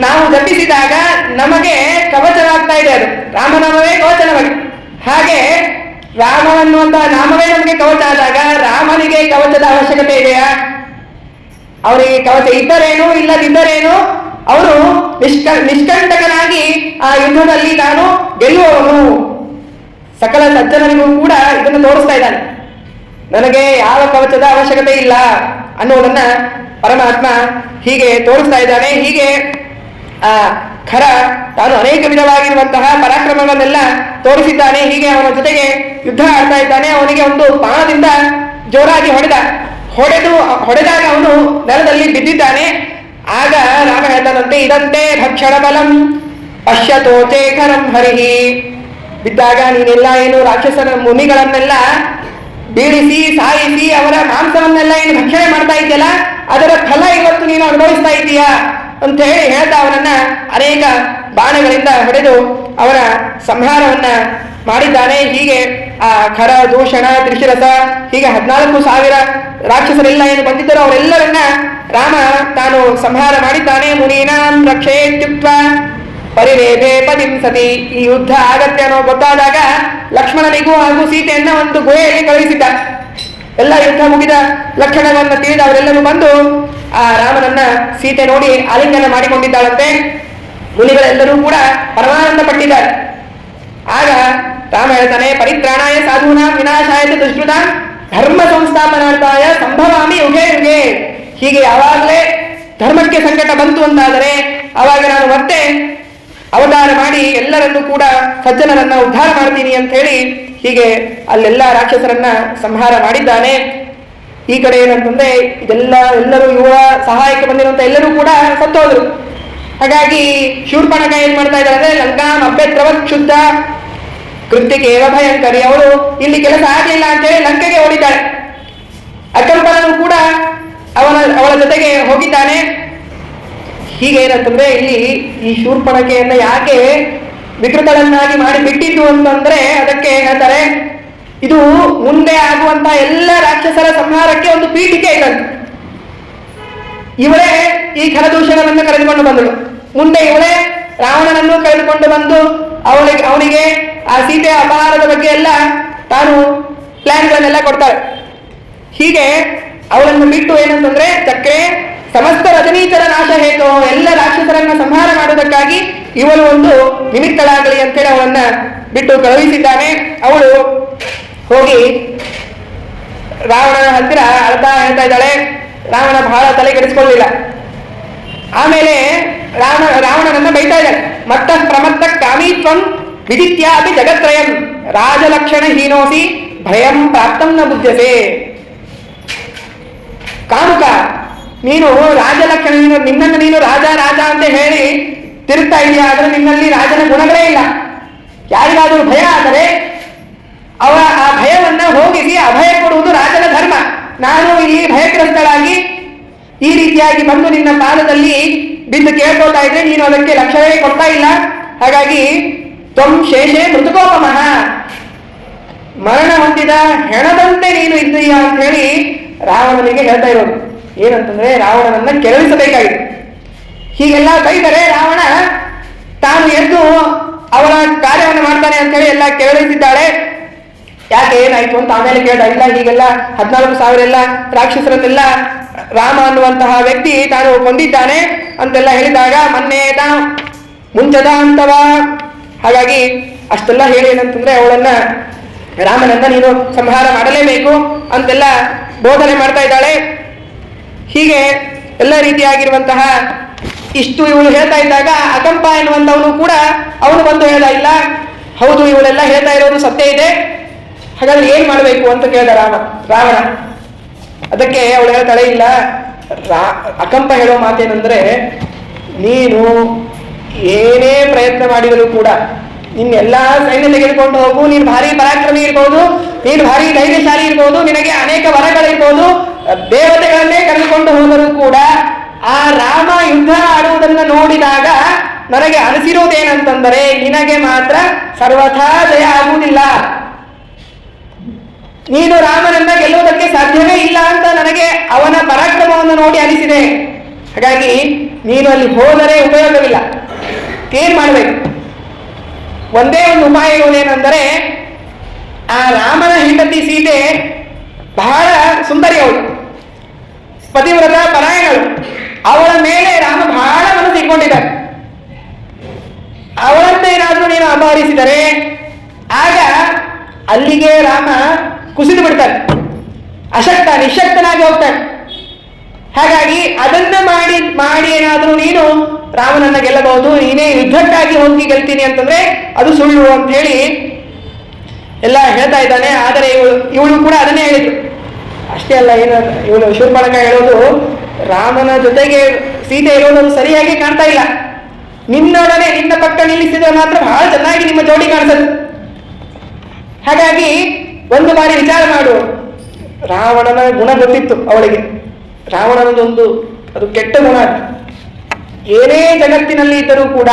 ನಾವು ಜಪಿಸಿದಾಗ ನಮಗೆ ಕವಚವಾಗ್ತಾ ಇದೆ. ಅದು ರಾಮನಾಮವೇ ಕವಚ ನಮಗೆ. ಹಾಗೆ ರಾಮ ಅನ್ನುವಂತಹ ನಾಮವೇ ನಮಗೆ ಕವಚ ಆದಾಗ ರಾಮನಿಗೆ ಕವಚದ ಅವಶ್ಯಕತೆ ಇದೆಯಾ? ಅವರಿಗೆ ಕವಚ ಇದ್ದರೇನು ಇಲ್ಲದಿದ್ದರೇನು ಅವನು ನಿಷ್ಕಂಟಕನಾಗಿ ಆ ಯುದ್ಧದಲ್ಲಿ ತಾನು ಗೆಲ್ಲುವವನು. ಸಕಲ ಸಜ್ಜನರಿಗೂ ಕೂಡ ಇದನ್ನು ತೋರಿಸ್ತಾ ಇದ್ದಾನೆ, ನನಗೆ ಯಾವ ಕವಚದ ಅವಶ್ಯಕತೆ ಇಲ್ಲ ಅನ್ನೋದನ್ನ ಪರಮಾತ್ಮ ಹೀಗೆ ತೋರಿಸ್ತಾ ಇದ್ದಾನೆ. ಹೀಗೆ ಆ ಖರ ತಾನು ಅನೇಕ ವಿಧವಾಗಿರುವಂತಹ ಪರಾಕ್ರಮಗಳನ್ನೆಲ್ಲ ತೋರಿಸಿದ್ದಾನೆ. ಹೀಗೆ ಅವನ ಜೊತೆಗೆ ಯುದ್ಧ ಆಡ್ತಾ ಇದ್ದಾನೆ. ಅವನಿಗೆ ಒಂದು ಬಾಣದಿಂದ ಜೋರಾಗಿ ಹೊಡೆದಾಗ ಅವನು ನೆಲದಲ್ಲಿ ಬಿದ್ದಿದ್ದಾನೆ. ಆಗ ರಾಮ ಹೇಳ್ತಾನಂತೆ, ಇದಂತೆ ಭಕ್ಷಣ ಬಲಂ ಪಶ್ಯತೋಚೇ ಖರಂ ಹರಿಹಿ. ಬಿದ್ದಾಗ ನೀನೆಲ್ಲ ಏನು ರಾಕ್ಷಸರ ಮುನಿಗಳನ್ನೆಲ್ಲ ಬೀಳಿಸಿ ಸಾಯಿಸಿ ಅವರ ಮಾಂಸವನ್ನೆಲ್ಲ ಏನು ಭಕ್ಷಣೆ ಮಾಡ್ತಾ ಇದೆಯಲ್ಲ, ಅದರ ಫಲ ಇವತ್ತು ನೀನು ಅನುಭವಿಸ್ತಾ ಇದೀಯಾ ಅಂತ ಹೇಳಿ ಹೇಳ್ತಾ ಅವನನ್ನ ಅನೇಕ ಬಾಣಗಳಿಂದ ಹೊಡೆದು ಅವನ ಸಂಹಾರವನ್ನ ಮಾಡಿದ್ದಾನೆ. ಹೀಗೆ ಆ ಖರ, ದೂಷಣ, ತ್ರಿಶಿರಸ ಹೀಗೆ 14,000 ರಾಕ್ಷಸರೆಲ್ಲ ಏನು ಬಂದಿದ್ದರು ಅವರೆಲ್ಲರನ್ನ ರಾಮ ತಾನು ಸಂಹಾರ ಮಾಡಿದ್ದಾನೆ. ಮುನೀನಾಂ ರಕ್ಷೇತ್ಯುಕ್ತ ಪರಿರೇಭೆ ಪದಿಂ ಸತಿ. ಈ ಯುದ್ಧ ಆಗತ್ತೆ ಅನ್ನೋ ಗೊತ್ತಾದಾಗ ಲಕ್ಷ್ಮಣನಿಗೂ ಹಾಗೂ ಸೀತೆಯನ್ನ ಒಂದು ಗುಹೆಯಲ್ಲಿ ಕಳುಹಿಸಿದ್ದ. ಎಲ್ಲ ಯುದ್ಧ ಮುಗಿದ ಲಕ್ಷಣವನ್ನು ತಿಳಿದ ಅವರೆಲ್ಲರೂ ಬಂದು ಆ ರಾಮನನ್ನ ಸೀತೆ ನೋಡಿ ಆಲಿಂಗನ ಮಾಡಿಕೊಂಡಿದ್ದಾಳಂತೆ. ಮುನಿಗಳೆಲ್ಲರೂ ಕೂಡ ಪರಮಾನಂದ ಪಟ್ಟಿದ್ದಾರೆ. ಆಗ ರಾಮ ಹೇಳ್ತಾನೆ, ಪರಿತ್ರಾಣಾಯ ಸಾಧೂನಾಂ ವಿನಾಶಾಯ ದುಷ್ಕೃತಾಂ ಧರ್ಮ ಸಂಸ್ಥಾಪನಾರ್ಥಾಯ ಸಂಭವಾಮಿ ಯುಗೆ ಯುಗೆ. ಹೀಗೆ ಯಾವಾಗಲೇ ಧರ್ಮಕ್ಕೆ ಸಂಕಟ ಬಂತು ಅಂತಾದರೆ ಅವಾಗ ನಾನು ಮತ್ತೆ ಅವತಾರ ಮಾಡಿ ಎಲ್ಲರನ್ನೂ ಕೂಡ ಸಜ್ಜನರನ್ನ ಉದ್ಧಾರ ಮಾಡ್ತೀನಿ ಅಂತ ಹೇಳಿ ಹೀಗೆ ಅಲ್ಲೆಲ್ಲ ರಾಕ್ಷಸರನ್ನ ಸಂಹಾರ ಮಾಡಿದ್ದಾನೆ. ಈ ಕಡೆ ಏನಂತಂದ್ರೆ ಎಲ್ಲರೂ ಯುವ ಸಹಾಯಕ್ಕೆ ಬಂದಿರುವಂತ ಎಲ್ಲರೂ ಕೂಡ ಸತ್ತೋದ್ರು. ಹಾಗಾಗಿ ಶೂರ್ಪಣಖ ಏನ್ ಮಾಡ್ತಾ ಇದ್ದಾರೆ ಅಂದ್ರೆ, ಲಂಕಾಂ ಅಭ್ಯತ್ರವತ್ ಕ್ಷುದ್ಧ ಕೃತ್ಯಕೇವ ಭಯಂಕರಿ. ಅವಳು ಇಲ್ಲಿ ಕೆಲಸ ಆಗಲಿಲ್ಲ ಅಂತೇಳಿ ಲಂಕೆಗೆ ಓಡಿದ್ದಾಳೆ. ಅಕಲ್ಪನೂ ಕೂಡ ಅವಳ ಜೊತೆಗೆ ಹೋಗಿದ್ದಾನೆ. ಹೀಗೇನಂತಂದ್ರೆ ಇಲ್ಲಿ ಈ ಶೂರ್ಪಣಖೆಯನ್ನ ಯಾಕೆ ವಿಕೃತಳನ್ನಾಗಿ ಮಾಡಿ ಬಿಟ್ಟಿದ್ದು ಅಂತಂದ್ರೆ ಅದಕ್ಕೆ ಹೇಳ್ತಾರೆ, ಇದು ಮುಂದೆ ಆಗುವಂತ ಎಲ್ಲ ರಾಕ್ಷಸರ ಸಂಹಾರಕ್ಕೆ ಒಂದು ಪೀಠಿಕೆ ಇದಂತೆ. ಇವಳೇ ಈ ಖರದೂಷಣವನ್ನು ಕರೆದುಕೊಂಡು ಬಂದಳು. ಮುಂದೆ ಇವಳೇ ರಾವಣನನ್ನು ಕರೆದುಕೊಂಡು ಬಂದು ಅವನಿಗೆ ಆ ಸೀತೆಯ ಅಪಹಾರದ ಬಗ್ಗೆ ಎಲ್ಲ ತಾನು ಪ್ಲಾನ್ಗಳನ್ನೆಲ್ಲ ಕೊಡ್ತಾಳೆ. ಹೀಗೆ ಅವಳನ್ನು ಬಿಟ್ಟು ಏನಂತಂದ್ರೆ ಚಕ್ರೆ ಸಮಸ್ತ ರಜನೀಚರ ನಾಶ ಹೇತು, ಎಲ್ಲ ರಾಕ್ಷಸರನ್ನ ಸಂಹಾರ ಮಾಡುವುದಕ್ಕಾಗಿ ಇವಳು ಒಂದು ನಿಮಿತ್ತಳಾಗಲಿ ಅಂತೇಳಿ ಅವಳನ್ನ ಬಿಟ್ಟು ಕಳುಹಿಸಿದ್ದಾನೆ. ಅವಳು ಹೋಗಿ ರಾವಣನ ಹತ್ತಿರ ಅರ್ಥ ಹೇಳ್ತಾ ಇದ್ದಾಳೆ. ರಾವಣ ಬಹಳ ತಲೆ ಕೆಡಿಸ್ಕೊಳ್ಳಲಿಲ್ಲ. ಆಮೇಲೆ ರಾವಣನನ್ನ ಬೈತಾ ಇದ್ದಾಳೆ. ಮತ್ತ ಪ್ರಮತ್ತ ಕಾಮೀತ್ವಂ ವಿದಿತ್ಯ ಅಪಿ ಜಗತ್ರಯಂ ರಾಜಲಕ್ಷಣ ಹೀನೋಸಿ ಭಯಂ ಪ್ರಾಪ್ತಂ ನ ಬುದ್ಧಸೆ. ಕಾಮುಕ, ನೀನು ರಾಜಲಕ್ಷಣ, ನಿನ್ನನ್ನು ನೀನು ರಾಜ ಅಂತ ಹೇಳಿ ತಿರುಗ್ತಾ ಇದೆಯಾ, ಆದ್ರೆ ನಿನ್ನಲ್ಲಿ ರಾಜನ ಗುಣಗಳೇ ಇಲ್ಲ. ಯಾರಿಗಾದರೂ ಭಯ ಆದರೆ ಆ ಭಯವನ್ನ ಹೋಗಿಸಿ ಅಭಯ ಕೊಡುವುದು ರಾಜನ ಧರ್ಮ. ನಾನು ಇಲ್ಲಿ ಭಯಗ್ರಸ್ತಳಾಗಿ ಈ ರೀತಿಯಾಗಿ ಬಂದು ನಿನ್ನ ಪಾದದಲ್ಲಿ ಬಿದ್ದು ಕೇಳ್ಕೊಳ್ತಾ ಇದ್ರೆ ನೀನು ಅದಕ್ಕೆ ಲಕ್ಷ್ಯವೇ ಕೊಡ್ತಾ ಇಲ್ಲ. ಹಾಗಾಗಿ ತ್ವಂ ಶೇಷೆ ಮೃತುಕೋಪಮಃ, ಮರಣ ಹೊಂದಿದ ಹೆಣದಂತೆ ನೀನು ಇದ್ದೀಯ ಅಂತ ಹೇಳಿ ರಾವಣನಿಗೆ ಹೇಳ್ತಾ ಇರೋದು. ಏನಂತಂದ್ರೆ ರಾವಣನನ್ನ ಕೆರಳಿಸಬೇಕಾಗಿದೆ. ಹೀಗೆಲ್ಲ ಬೈದರೆ ರಾವಣ ತಾನು ಎದ್ದು ಅವನ ಕಾರ್ಯವನ್ನು ಮಾಡ್ತಾನೆ ಅಂತ ಹೇಳಿ ಎಲ್ಲ ಕೆರಳಿಸಿದ್ದಾಳೆ. ಯಾಕೆ ಏನಾಯ್ತು ಅಂತ ಆಮೇಲೆ ಕೇಳ್ದ. ಇಲ್ಲ, ಹೀಗೆಲ್ಲ 14,000 ಎಲ್ಲ ರಾಕ್ಷಸರನ್ನೆಲ್ಲ ರಾಮ ಅನ್ನುವಂತಹ ವ್ಯಕ್ತಿ ತಾನು ಕೊಂದಿದ್ದಾನೆ ಅಂತೆಲ್ಲ ಹೇಳಿದಾಗ ಮೊನ್ನೆ ತಾನು ಮುಂಚದ ಅಂತವ. ಹಾಗಾಗಿ ಅಷ್ಟೆಲ್ಲ ಹೇಳಿ ಏನಂತಂದ್ರೆ ಅವಳನ್ನ ರಾಮನನ್ನ ನೀನು ಸಂಹಾರ ಮಾಡಲೇಬೇಕು ಅಂತೆಲ್ಲ ಬೋಧನೆ ಮಾಡ್ತಾ ಇದ್ದಾಳೆ. ಹೀಗೆ ಎಲ್ಲ ರೀತಿಯಾಗಿರುವಂತಹ ಇಷ್ಟು ಇವಳು ಹೇಳ್ತಾ ಇದ್ದಾಗ ಅಕಂಪ ಎನ್ನುವಂಥವನು ಕೂಡ ಅವನು ಬಂದು ಹೇಳ್ದ, ಇಲ್ಲ ಹೌದು ಇವಳೆಲ್ಲ ಹೇಳ್ತಾ ಇರೋದು ಸತ್ಯ ಇದೆ, ಹಾಗಾದ್ರೆ ಏನ್ ಮಾಡಬೇಕು ಅಂತ ಕೇಳ್ದ ರಾವಣ. ಅದಕ್ಕೆ ಅವಳು ಹೇಳ್ತಾಳೆ, ಇಲ್ಲ ಅಕಂಪ ಹೇಳೋ ಮಾತೇನೆಂದ್ರೆ, ನೀನು ಏನೇ ಪ್ರಯತ್ನ ಮಾಡಿದರೂ ಕೂಡ ನಿನ್ನೆಲ್ಲಾ ಸೈನ್ಯ ತೆಗೆದುಕೊಂಡು ಹೋಗು, ನೀನು ಭಾರಿ ಪರಾಕ್ರಮಿ ಇರ್ಬೋದು, ನೀನು ಭಾರಿ ಧೈರ್ಯಶಾಲಿ ಇರ್ಬೋದು, ನಿನಗೆ ಅನೇಕ ವರಗಳಿರ್ಬೋದು, ದೇವತೆಗಳನ್ನೇ ಕರೆದುಕೊಂಡು ಹೋದರೂ ಕೂಡ ಆ ರಾಮ ಯುದ್ಧ ಆಡುವುದನ್ನ ನೋಡಿದಾಗ ನನಗೆ ಅನಿಸಿರುವುದೇನಂತಂದರೆ ನಿನಗೆ ಮಾತ್ರ ಸರ್ವಥಾ ಜಯ ಆಗುವುದಿಲ್ಲ, ನೀನು ರಾಮನನ್ನ ಗೆಲ್ಲುವುದಕ್ಕೆ ಸಾಧ್ಯವೇ ಇಲ್ಲ ಅಂತ ನನಗೆ ಅವನ ಪರಾಕ್ರಮವನ್ನು ನೋಡಿ ಅನಿಸಿದೆ. ಹಾಗಾಗಿ ನೀನು ಅಲ್ಲಿ ಹೋದರೆ ಉಪಯೋಗವಿಲ್ಲ. ಏನ್ ಮಾಡಬೇಕು? ಒಂದೇ ಒಂದು ಉಪಾಯ ಇರುವುದೇನೆಂದರೆ, ಆ ರಾಮನ ಹೆಂಡತಿ ಸೀತೆ ಬಹಳ ಸುಂದರಿ, ಅವಳು ಪತಿವ್ರತ ಪರಾಯಣಳು, ಅವಳ ಮೇಲೆ ರಾಮ ಬಹಳ ಮನಸ್ಸು ಇಟ್ಕೊಂಡಿದ್ದಾರೆ. ಅವಳನ್ನೇನಾದ್ರೂ ನೀನು ಅಪಹರಿಸಿದರೆ ಆಗ ಅಲ್ಲಿಗೆ ರಾಮ ಕುಸಿದು ಬಿಡ್ತಾನೆ, ನಿಶಕ್ತನಾಗಿ ಹೋಗ್ತಾನೆ. ಹಾಗಾಗಿ ಅದನ್ನ ಮಾಡಿ ಏನಾದ್ರೂ ನೀನು ರಾಮನನ್ನ ಗೆಲ್ಲಬಹುದು, ನೀನೇ ಯುದ್ಧಕ್ಕಾಗಿ ಹೋಗಿ ಗೆಲ್ತೀನಿ ಅಂತಂದ್ರೆ ಅದು ಸುಳ್ಳು ಅಂತ ಹೇಳಿ ಎಲ್ಲ ಹೇಳ್ತಾ ಇದ್ದಾನೆ. ಆದರೆ ಇವಳು ಕೂಡ ಅದನ್ನೇ ಹೇಳಿದ್ರು. ಅಷ್ಟೇ ಅಲ್ಲ, ಏನು ಇವಳು ಶೂರ್ಪಣಖ ಹೇಳೋದು, ರಾಮನ ಜೊತೆಗೆ ಸೀತೆ ಇರೋದು ಸರಿಯಾಗಿ ಕಾಣ್ತಾ ಇಲ್ಲ, ನಿನ್ನೊಡನೆ ನಿನ್ನ ಪಕ್ಕ ನಿಲ್ಲಿಸಿದ್ರೆ ಮಾತ್ರ ಬಹಳ ಚೆನ್ನಾಗಿ ನಿಮ್ಮ ಜೋಡಿ ಕಾಣಿಸುತ್ತೆ. ಹಾಗಾಗಿ ಒಂದು ಬಾರಿ ವಿಚಾರ ಮಾಡು. ರಾವಣನ ಗುಣ ಗೊತ್ತಿತ್ತು ಅವಳಿಗೆ. ರಾವಣನದೊಂದು ಅದು ಕೆಟ್ಟ ಗುಣ, ಏನೇ ಜಗತ್ತಿನಲ್ಲಿ ಇದ್ದರೂ ಕೂಡ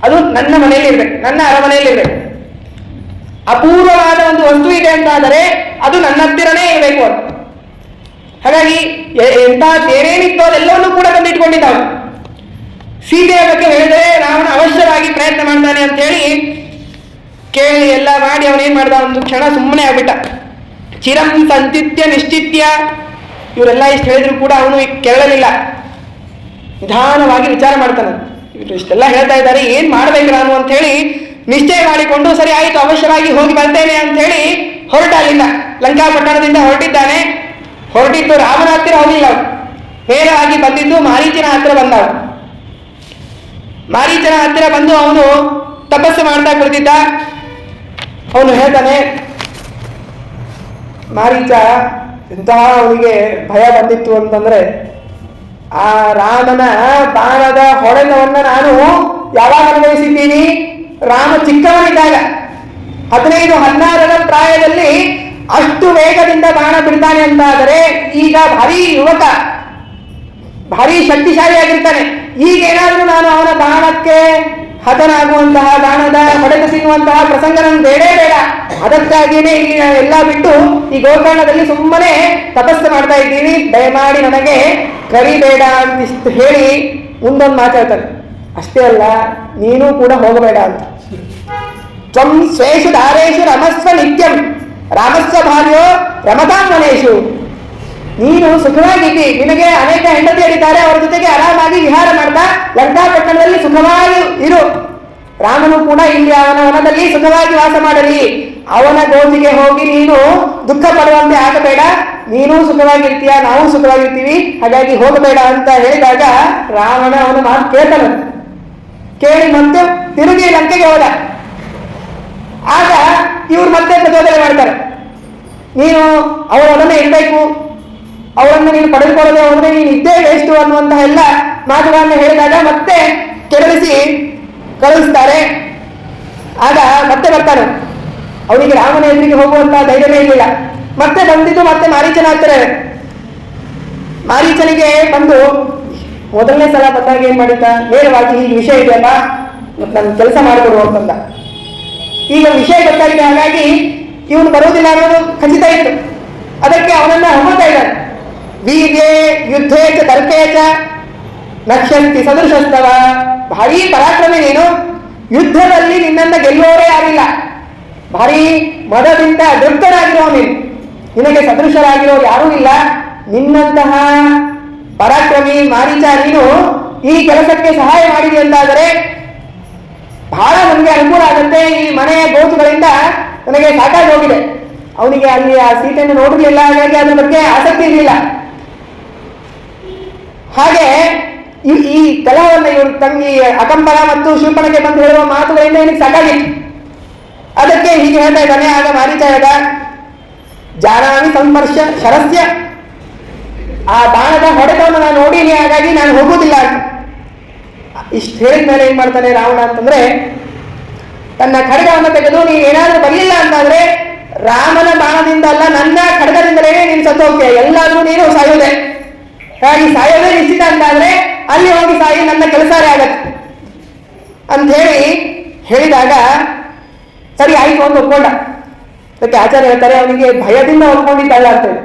ಅದು ನನ್ನ ಮನೆಯಲ್ಲಿ ಇರ್ಬೇಕು, ನನ್ನ ಅರಮನೆಯಲ್ಲಿ ಇರ್ಬೇಕು. ಅಪೂರ್ವವಾದ ಒಂದು ವಸ್ತು ಇದೆ ಅಂತಾದರೆ ಅದು ನನ್ನ ಹತ್ತಿರನೇ ಇರಬೇಕು ಅಂತ. ಹಾಗಾಗಿ ಏನೇನಿತ್ತೋ ಅದೆಲ್ಲವನ್ನೂ ಕೂಡ ತಂದಿಟ್ಕೊಂಡಿದ್ದಾವೆ. ಸೀತೆಯ ಬಗ್ಗೆ ಹೇಳಿದರೆ ರಾವಣ ಅವಶ್ಯವಾಗಿ ಪ್ರಯತ್ನ ಮಾಡ್ತಾನೆ ಅಂತ ಹೇಳಿ ಕೇಳಿ ಎಲ್ಲ ಮಾಡಿ ಅವನೇನ್ ಮಾಡ್ದ, ಒಂದು ಕ್ಷಣ ಸುಮ್ಮನೆ ಆಗ್ಬಿಟ್ಟ. ಚಿರಂ ಸಂತಿತ್ಯ ನಿಶ್ಚಿತ್ಯ, ಇವರೆಲ್ಲ ಇಷ್ಟು ಹೇಳಿದ್ರು ಕೂಡ ಅವನು ಕೆರಳಲಿಲ್ಲ. ನಿಧಾನವಾಗಿ ವಿಚಾರ ಮಾಡ್ತಾನೆ. ಇವರು ಇಷ್ಟೆಲ್ಲ ಹೇಳ್ತಾ ಇದ್ದಾರೆ, ಏನ್ ಮಾಡ್ಬೇಕು ನಾನು ಅಂತ ಹೇಳಿ ನಿಶ್ಚಯ ಮಾಡಿಕೊಂಡು, ಸರಿ ಆಯ್ತು ಅವಶ್ಯವಾಗಿ ಹೋಗಿ ಬರ್ತೇನೆ ಅಂತ ಹೇಳಿ ಹೊರಟ. ಅಲ್ಲಿಂದ ಲಂಕಾಪಟ್ಟಣದಿಂದ ಹೊರಟಿದ್ದಾನೆ. ಹೊರಟಿದ್ದು ರಾಮನ ಹತ್ತಿರ ಹೋಗಿಲ್ಲ, ನೇರವಾಗಿ ಬಂದಿದ್ದು ಮಾರೀಚನ ಹತ್ತಿರ ಬಂದವ. ಮಾರೀಚನ ಹತ್ತಿರ ಬಂದು ಅವನು ತಪಸ್ಸು ಮಾಡ್ತಾ ಕುಳಿತಿದ್ದ. ಅವನು ಹೇಳ್ತಾನೆ, ಮಾರೀಚ ಎಂತಹ ಅವನಿಗೆ ಭಯ ಬಂದಿತ್ತು ಅಂತಂದ್ರೆ, ಆ ರಾಮನ ಬಾಣದ ಹೊಡೆತವನ್ನ ನಾನು ಯಾವಾಗ ಅನುಭವಿಸಿದ್ದೀನಿ? ರಾಮ ಚಿಕ್ಕವನಿದ್ದಾಗ 15-16ರ ಪ್ರಾಯದಲ್ಲಿ ಅಷ್ಟು ವೇಗದಿಂದ ಬಾಣ ಬಿಡ್ತಾನೆ ಅಂತಾದರೆ, ಈಗ ಭಾರಿ ಯುವಕ, ಭಾರಿ ಶಕ್ತಿಶಾಲಿಯಾಗಿರ್ತಾನೆ. ಈಗೇನಾದ್ರೂ ನಾನು ಅವನ ಬಾಣಕ್ಕೆ ಹತನಾಗುವಂತಹ, ಬಾಣದ ಹೊಡೆತ ಸಿಗುವಂತಹ ಪ್ರಸಂಗ ನನ್ಗೆ ಬೇಡೇ ಬೇಡ. ಅದಕ್ಕಾಗಿಯೇ ಎಲ್ಲ ಬಿಟ್ಟು ಈ ಗೋಕರ್ಣದಲ್ಲಿ ಸುಮ್ಮನೆ ತಪಸ್ಸು ಮಾಡ್ತಾ ಇದ್ದೀನಿ, ದಯಮಾಡಿ ನನಗೆ ಕರಿಬೇಡ ಅಂತ ಹೇಳಿ ಮುಂದೊಂದು ಮಾತಾಡ್ತಾನೆ. ಅಷ್ಟೇ ಅಲ್ಲ, ನೀನು ಕೂಡ ಹೋಗಬೇಡ ಅಂತ. ತ್ವಂ ಸ್ವೇಷು ದಾರೇಶು ರಮಸ್ವ ನಿತ್ಯಂ ರಾಮಸ್ವ ಭಾರ್ಯೋ ರಮತಾಂಗನೇಶು. ನೀನು ಸುಖವಾಗಿದ್ದಿ, ನಿನಗೆ ಅನೇಕ ಹೆಂಡತಿಯರಿದ್ದಾರೆ, ಅವರ ಜೊತೆಗೆ ಆರಾಮಾಗಿ ವಿಹಾರ ಮಾಡ್ತಾ ಲಂಕಾಪಟ್ಟಣದಲ್ಲಿ ಸುಖವಾಗಿ ಇರು. ರಾಮನು ಕೂಡ ಇಲ್ಲಿ ಅವನ ವನದಲ್ಲಿ ಸುಖವಾಗಿ ವಾಸ ಮಾಡಲಿ. ಅವನ ಗೋಜಿಗೆ ಹೋಗಿ ನೀನು ದುಃಖ ಪಡುವಂತೆ ಆಗಬೇಡ, ನೀನು ಸುಖವಾಗಿರ್ತೀಯ, ನಾವು ಸುಖವಾಗಿರ್ತೀವಿ, ಹಾಗಾಗಿ ಹೋಗಬೇಡ ಅಂತ ಹೇಳಿದಾಗ ರಾವಣ ಅವನ ಮಾತು ಕೇಳ್ತಾನೆ. ಕೇಳಿ ಮತ್ತೆ ತಿರುಗಿ ಲಂಕೆಗೆ ಹೋದ. ಆಗ ಇವ್ರು ಮತ್ತೆ ಪ್ರಚೋದನೆ ಮಾಡ್ತಾರೆ, ನೀನು ಅವರೊಡನೆ ಇರಬೇಕು, ಅವರನ್ನು ನೀನು ಪಡೆದುಕೊಳ್ಳದೆ ಹೋದ್ರೆ ನೀನು ಇದ್ದೇ ವೇಸ್ಟು ಅನ್ನುವಂತಹ ಎಲ್ಲ ಮಾತುಗಳನ್ನು ಹೇಳಿದಾಗ ಮತ್ತೆ ಕೆರಳಿಸಿ ಕಳಿಸ್ತಾರೆ. ಆಗ ಮತ್ತೆ ಬರ್ತಾನೆ. ಅವನಿಗೆ ರಾಮನ ಎದುರಿಗೆ ಹೋಗುವಂತಹ ಧೈರ್ಯವೇ ಇರಲಿಲ್ಲ. ಮತ್ತೆ ಬಂದಿದ್ದು ಮತ್ತೆ ಮಾರೀಚನ ಹತ್ತಿರ. ಮಾರೀಚನಿಗೆ ಬಂದು ಮೊದಲನೇ ಸಲ ಬಂದಾಗ ಏನ್ ಮಾಡಿದ್ದ, ನೇರವಾಗಿ ಈ ವಿಷಯ ಇದೆಯಲ್ಲ, ನನ್ನ ಕೆಲಸ ಮಾಡಿಕೊಡು ಅಂತಂದ. ಈಗ ವಿಷಯ ಗೊತ್ತಾಗಿದೆ, ಹಾಗಾಗಿ ಇವನು ಬರುವುದಿಲ್ಲ ಅನ್ನೋದು ಖಚಿತ ಇತ್ತು. ಅದಕ್ಕೆ ಅವನನ್ನ ಹೊಗಳ್ತಾ ಇದ್ದಾನೆ. ವೀರ್ಯೇ ಯುದ್ಧೇ ಚ ತರ್ಕೇ ಚ ನಕ್ಷಂತಿ ಸದೃಶಸ್ತವ. ಭಾರೀ ಪರಾಕ್ರಮಿ ನೀನು, ಯುದ್ಧದಲ್ಲಿ ನಿನ್ನನ್ನ ಗೆಲ್ಲುವವರೇ ಯಾರಿಲ್ಲ, ಭಾರೀ ಮದದಿಂದ ದೃಪ್ತನಾಗಿರೋ ನೀನು, ನಿನಗೆ ಸದೃಶರಾಗಿರೋರು ಯಾರೂ ಇಲ್ಲ. ನಿನ್ನಂತಹ ಪರಾಕ್ರಮಿ ಮಾರೀಚ ನೀನು ಈ ಕೆಲಸಕ್ಕೆ ಸಹಾಯ ಮಾಡಿದೆ ಅಂತಾದರೆ ಬಹಳ ನನಗೆ ಅನುಕೂಲ ಆಗುತ್ತೆ. ಈ ಮನೆಯ ಗೋಚುಗಳಿಂದ ನನಗೆ ಸಾಕಾಗಿ ಹೋಗಿದೆ. ಅವನಿಗೆ ಅಲ್ಲಿ ಆ ಸೀಟನ್ನು ನೋಡಲಿಲ್ಲ, ಹಾಗಾಗಿ ಅದ್ರ ಬಗ್ಗೆ ಆಸಕ್ತಿ ಇರಲಿಲ್ಲ. ಹಾಗೆ ಈ ಕಲಹವನ್ನು ಇವರು ತಂಗಿ ಅಕಂಬರ ಮತ್ತು ಶೂರ್ಪಣಕ್ಕೆ ಬಂದು ಹೇಳುವ ಮಾತುಗಳಿಂದ ಇವನಿಗೆ ಸಾಕಾಗಿತ್ತು. ಅದಕ್ಕೆ ಹೀಗೆ ಹೇಳ್ತಾ ಇದ್ದಾನೆ. ಆಗ ಮಾರೀಚ ಹೇಳ್ದ, ಜಾನಾಮಿ ಸಂಪರ್ಶ ಶರಸ್ಯ, ಆ ಬಾಣದ ಹೊಡೆತವನ್ನು ನಾನು ನೋಡೀನಿ, ಹಾಗಾಗಿ ನಾನು ಹೋಗುವುದಿಲ್ಲ ಅಂತ. ಇಷ್ಟು ಹೇಳಿದ ಮೇಲೆ ಏನ್ ಮಾಡ್ತಾನೆ ರಾವಣ ಅಂತಂದ್ರೆ, ತನ್ನ ಖಡ್ಗವನ್ನು ತೆಗೆದು ನೀನು ಏನಾದ್ರೂ ಬರಲಿಲ್ಲ ಅಂತಾದ್ರೆ ರಾಮನ ಬಾಣದಿಂದ ಅಲ್ಲ, ನನ್ನ ಖಡ್ಗದಿಂದಲೇ ನೀನು ಸತ್ತು ಹೋಗ್ತೀಯ, ಎಲ್ಲಾದ್ರೂ ನೀನು ಸಾಯೋದೆ, ಹಾಗಾಗಿ ಸಾಯೋದೇ ನಿಶ್ಚಿತ ಅಂತಾದ್ರೆ ಅಲ್ಲಿ ಹೋಗಿ ಸಾಯಿ, ನನ್ನ ಕೆಲಸವೇ ಆಗತ್ತೆ ಅಂತ ಹೇಳಿದಾಗ ಸರಿ ಆಯ್ತು ಅಂತ ಒಪ್ಕೊಂಡ. ಅದಕ್ಕೆ ಆಚಾರ್ಯ ಹೇಳ್ತಾರೆ, ಅವನಿಗೆ ಭಯದಿಂದ ಒಪ್ಕೊಂಡಿದ್ದಲ್ಲ ಅಂತೇಳಿ.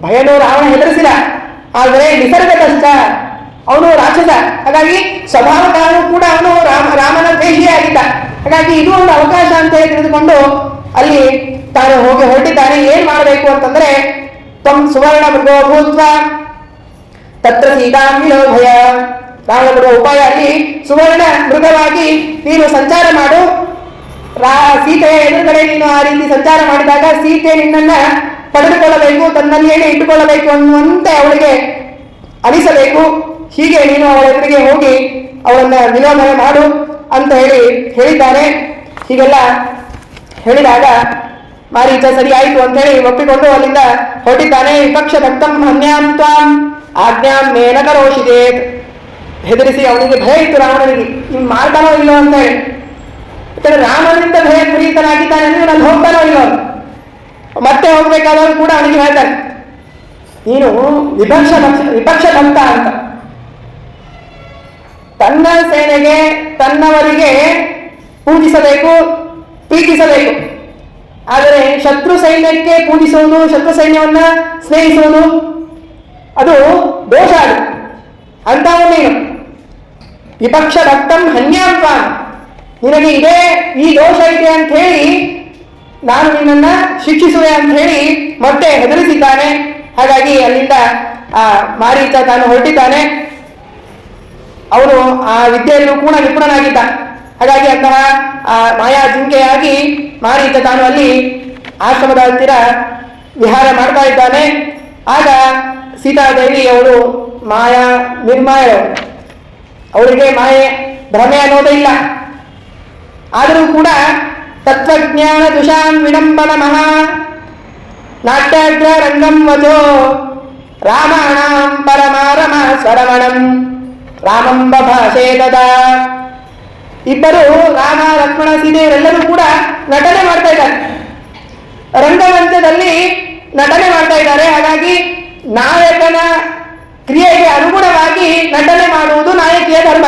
ಭಯನೋ ರಾವಣ ಹೆದರಿಸಿದ, ಆದರೆ ನಿಸರ್ಗದಷ್ಟ ಅವನು ರಾಕ್ಷಸ, ಹಾಗಾಗಿ ಸ್ವಭಾವ ಕಾರಣ ಕೂಡ ಅವನು ರಾಮನ ದ್ವೇಷಿಯೇ ಆಗಿದ್ದ. ಹಾಗಾಗಿ ಇದು ಒಂದು ಅವಕಾಶ ಅಂತ ಹೇಳಿ ತಿಳಿದುಕೊಂಡು ಅಲ್ಲಿ ತಾನು ಹೋಗಿ ಹೊರಟಿದ್ದಾನೆ. ಏನ್ ಮಾಡಬೇಕು ಅಂತಂದ್ರೆ, ತ್ವಂ ಸುವರ್ಣ ಮೃಗೋ ಭೂತ್ವ ತತ್ರ ಸೀತಾಂಗಿಲೋ ಭಯ. ರಾವಣ ಬಿಡುವ ಉಪಾಯ, ಅಲ್ಲಿ ಸುವರ್ಣ ಮೃಗವಾಗಿ ನೀನು ಸಂಚಾರ ಮಾಡು, ಸೀತೆಯ ಎದುರುಗಡೆ ನೀನು ಆ ರೀತಿ ಸಂಚಾರ ಮಾಡಿದಾಗ ಸೀತೆ ನಿನ್ನನ್ನ ಪಡೆದುಕೊಳ್ಳಬೇಕು, ತನ್ನಲ್ಲಿಯೇ ಇಟ್ಟುಕೊಳ್ಳಬೇಕು ಅನ್ನುವಂತೆ ಅವಳಿಗೆ ಅನಿಸಬೇಕು. ಹೀಗೆ ನೀನು ಅವಳ ಎದುರಿಗೆ ಹೋಗಿ ಅವಳನ್ನ ವಿಲೋಮನೆ ಮಾಡು ಅಂತ ಹೇಳಿದ್ದಾನೆ. ಹೀಗೆಲ್ಲ ಹೇಳಿದಾಗ ಮಾರೀಚ ಸರಿ ಆಯಿತು ಅಂತ ಹೇಳಿ ಒಪ್ಪಿಕೊಂಡು ಅಲ್ಲಿಂದ ಹೊರಟಿದ್ದಾನೆ. ವಿಪಕ್ಷ ಭಕ್ತಂ ಹನ್ಯಾಂ ತ್ವಾಂ ಆಜ್ಞಾಂ ಮೇನ ಕರೋಷಿದೆ. ಹೆದರಿಸಿ ಅವನಿಗೆ ಭಯ ಇತ್ತು ರಾವಣನಿಗೆ, ಇನ್ ಮಾಡ್ತಾನೋ ಇಲ್ಲೋ ಅಂತ ಹೇಳಿ. ರಾಮನಿಂದ ಭಯ ಪ್ರೀತನಾಗಿದ್ದಾನೆ ಅಂದ್ರೆ ನಾನು ಹೋಗ್ತಾನೋ ಇಲ್ಲೋ. ಮತ್ತೆ ಹೋಗ್ಬೇಕಾದವರು ಕೂಡ ಅವನಿಗೆ ಹೇಳ್ತಾನೆ, ನೀನು ವಿಪಕ್ಷ ಭಕ್ತ ಅಂತ. ತನ್ನ ಸೇನೆಗೆ ತನ್ನವರಿಗೆ ಪೂಜಿಸಬೇಕು, ಪ್ರೀತಿಸಬೇಕು, ಆದರೆ ಶತ್ರು ಸೈನ್ಯಕ್ಕೆ ಪೂಜಿಸುವುದು, ಶತ್ರು ಸೈನ್ಯವನ್ನ ಸ್ನೇಹಿಸುವುದು ಅದು ದೋಷ. ಅದು ಅಂತವನು ನೀನು ವಿಪಕ್ಷ ಭಕ್ತಂ ಹನ್ಯಾಂತ, ನಿನಗೆ ಈ ದೋಷ ಇದೆ ಅಂತ ಹೇಳಿ ನಾನು ನಿನ್ನನ್ನ ಶಿಕ್ಷಿಸುವೆ ಅಂತ ಹೇಳಿ ಮತ್ತೆ ಹೆದರಿಸಿದ್ದಾನೆ. ಹಾಗಾಗಿ ಅಲ್ಲಿಂದ ಆ ಮಾರೀಚ ತಾನು ಹೊರಟಿದ್ದಾನೆ. ಅವನು ಆ ವಿದ್ಯೆಯಲ್ಲೂ ಕೂಡ ನಿಪುಣನಾಗಿದ್ದ. ಹಾಗಾಗಿ ಅಂತಹ ಆ ಮಾಯಾ ಜಿಂಕೆಯಾಗಿ ಮಾರೀಚ ತಾನು ಅಲ್ಲಿ ಆಶ್ರಮದ ಹತ್ತಿರ ವಿಹಾರ ಮಾಡ್ತಾ ಇದ್ದಾನೆ. ಆಗ ಸೀತಾದೇವಿ ಅವಳು ನಿರ್ಮಾಯಳು, ಅವರಿಗೆ ಮಾಯೆ ಭ್ರಮೆ ಅನ್ನೋದೇ ಇಲ್ಲ. ಆದರೂ ಕೂಡ ತತ್ವಜ್ಞಾನ ದುಷಾಂ ವಿಡಂಬನ ಮಹಾ ನಾಟ್ಯಾಗ್ರ ರಂಗಂ ವಚೋ ರಾಮಾಣಾಂ ಪರಮಾರಮ ಸ್ವರಮಣಂ ರಾಮಂಬ ಭಾಷೆ ತದಾ. ಇಬ್ಬರು ರಾಮ ಲಕ್ಷ್ಮಣ ಸೀತೆಯರೆಲ್ಲರೂ ಕೂಡ ನಟನೆ ಮಾಡ್ತಾ ಇದ್ದಾರೆ, ರಂಗಮಂಚದಲ್ಲಿ ನಟನೆ ಮಾಡ್ತಾ ಇದ್ದಾರೆ. ಹಾಗಾಗಿ ನಾಯಕನ ಕ್ರಿಯೆಗೆ ಅನುಗುಣವಾಗಿ ನಟನೆ ಮಾಡುವುದು ನಾಯಕಿಯ ಧರ್ಮ.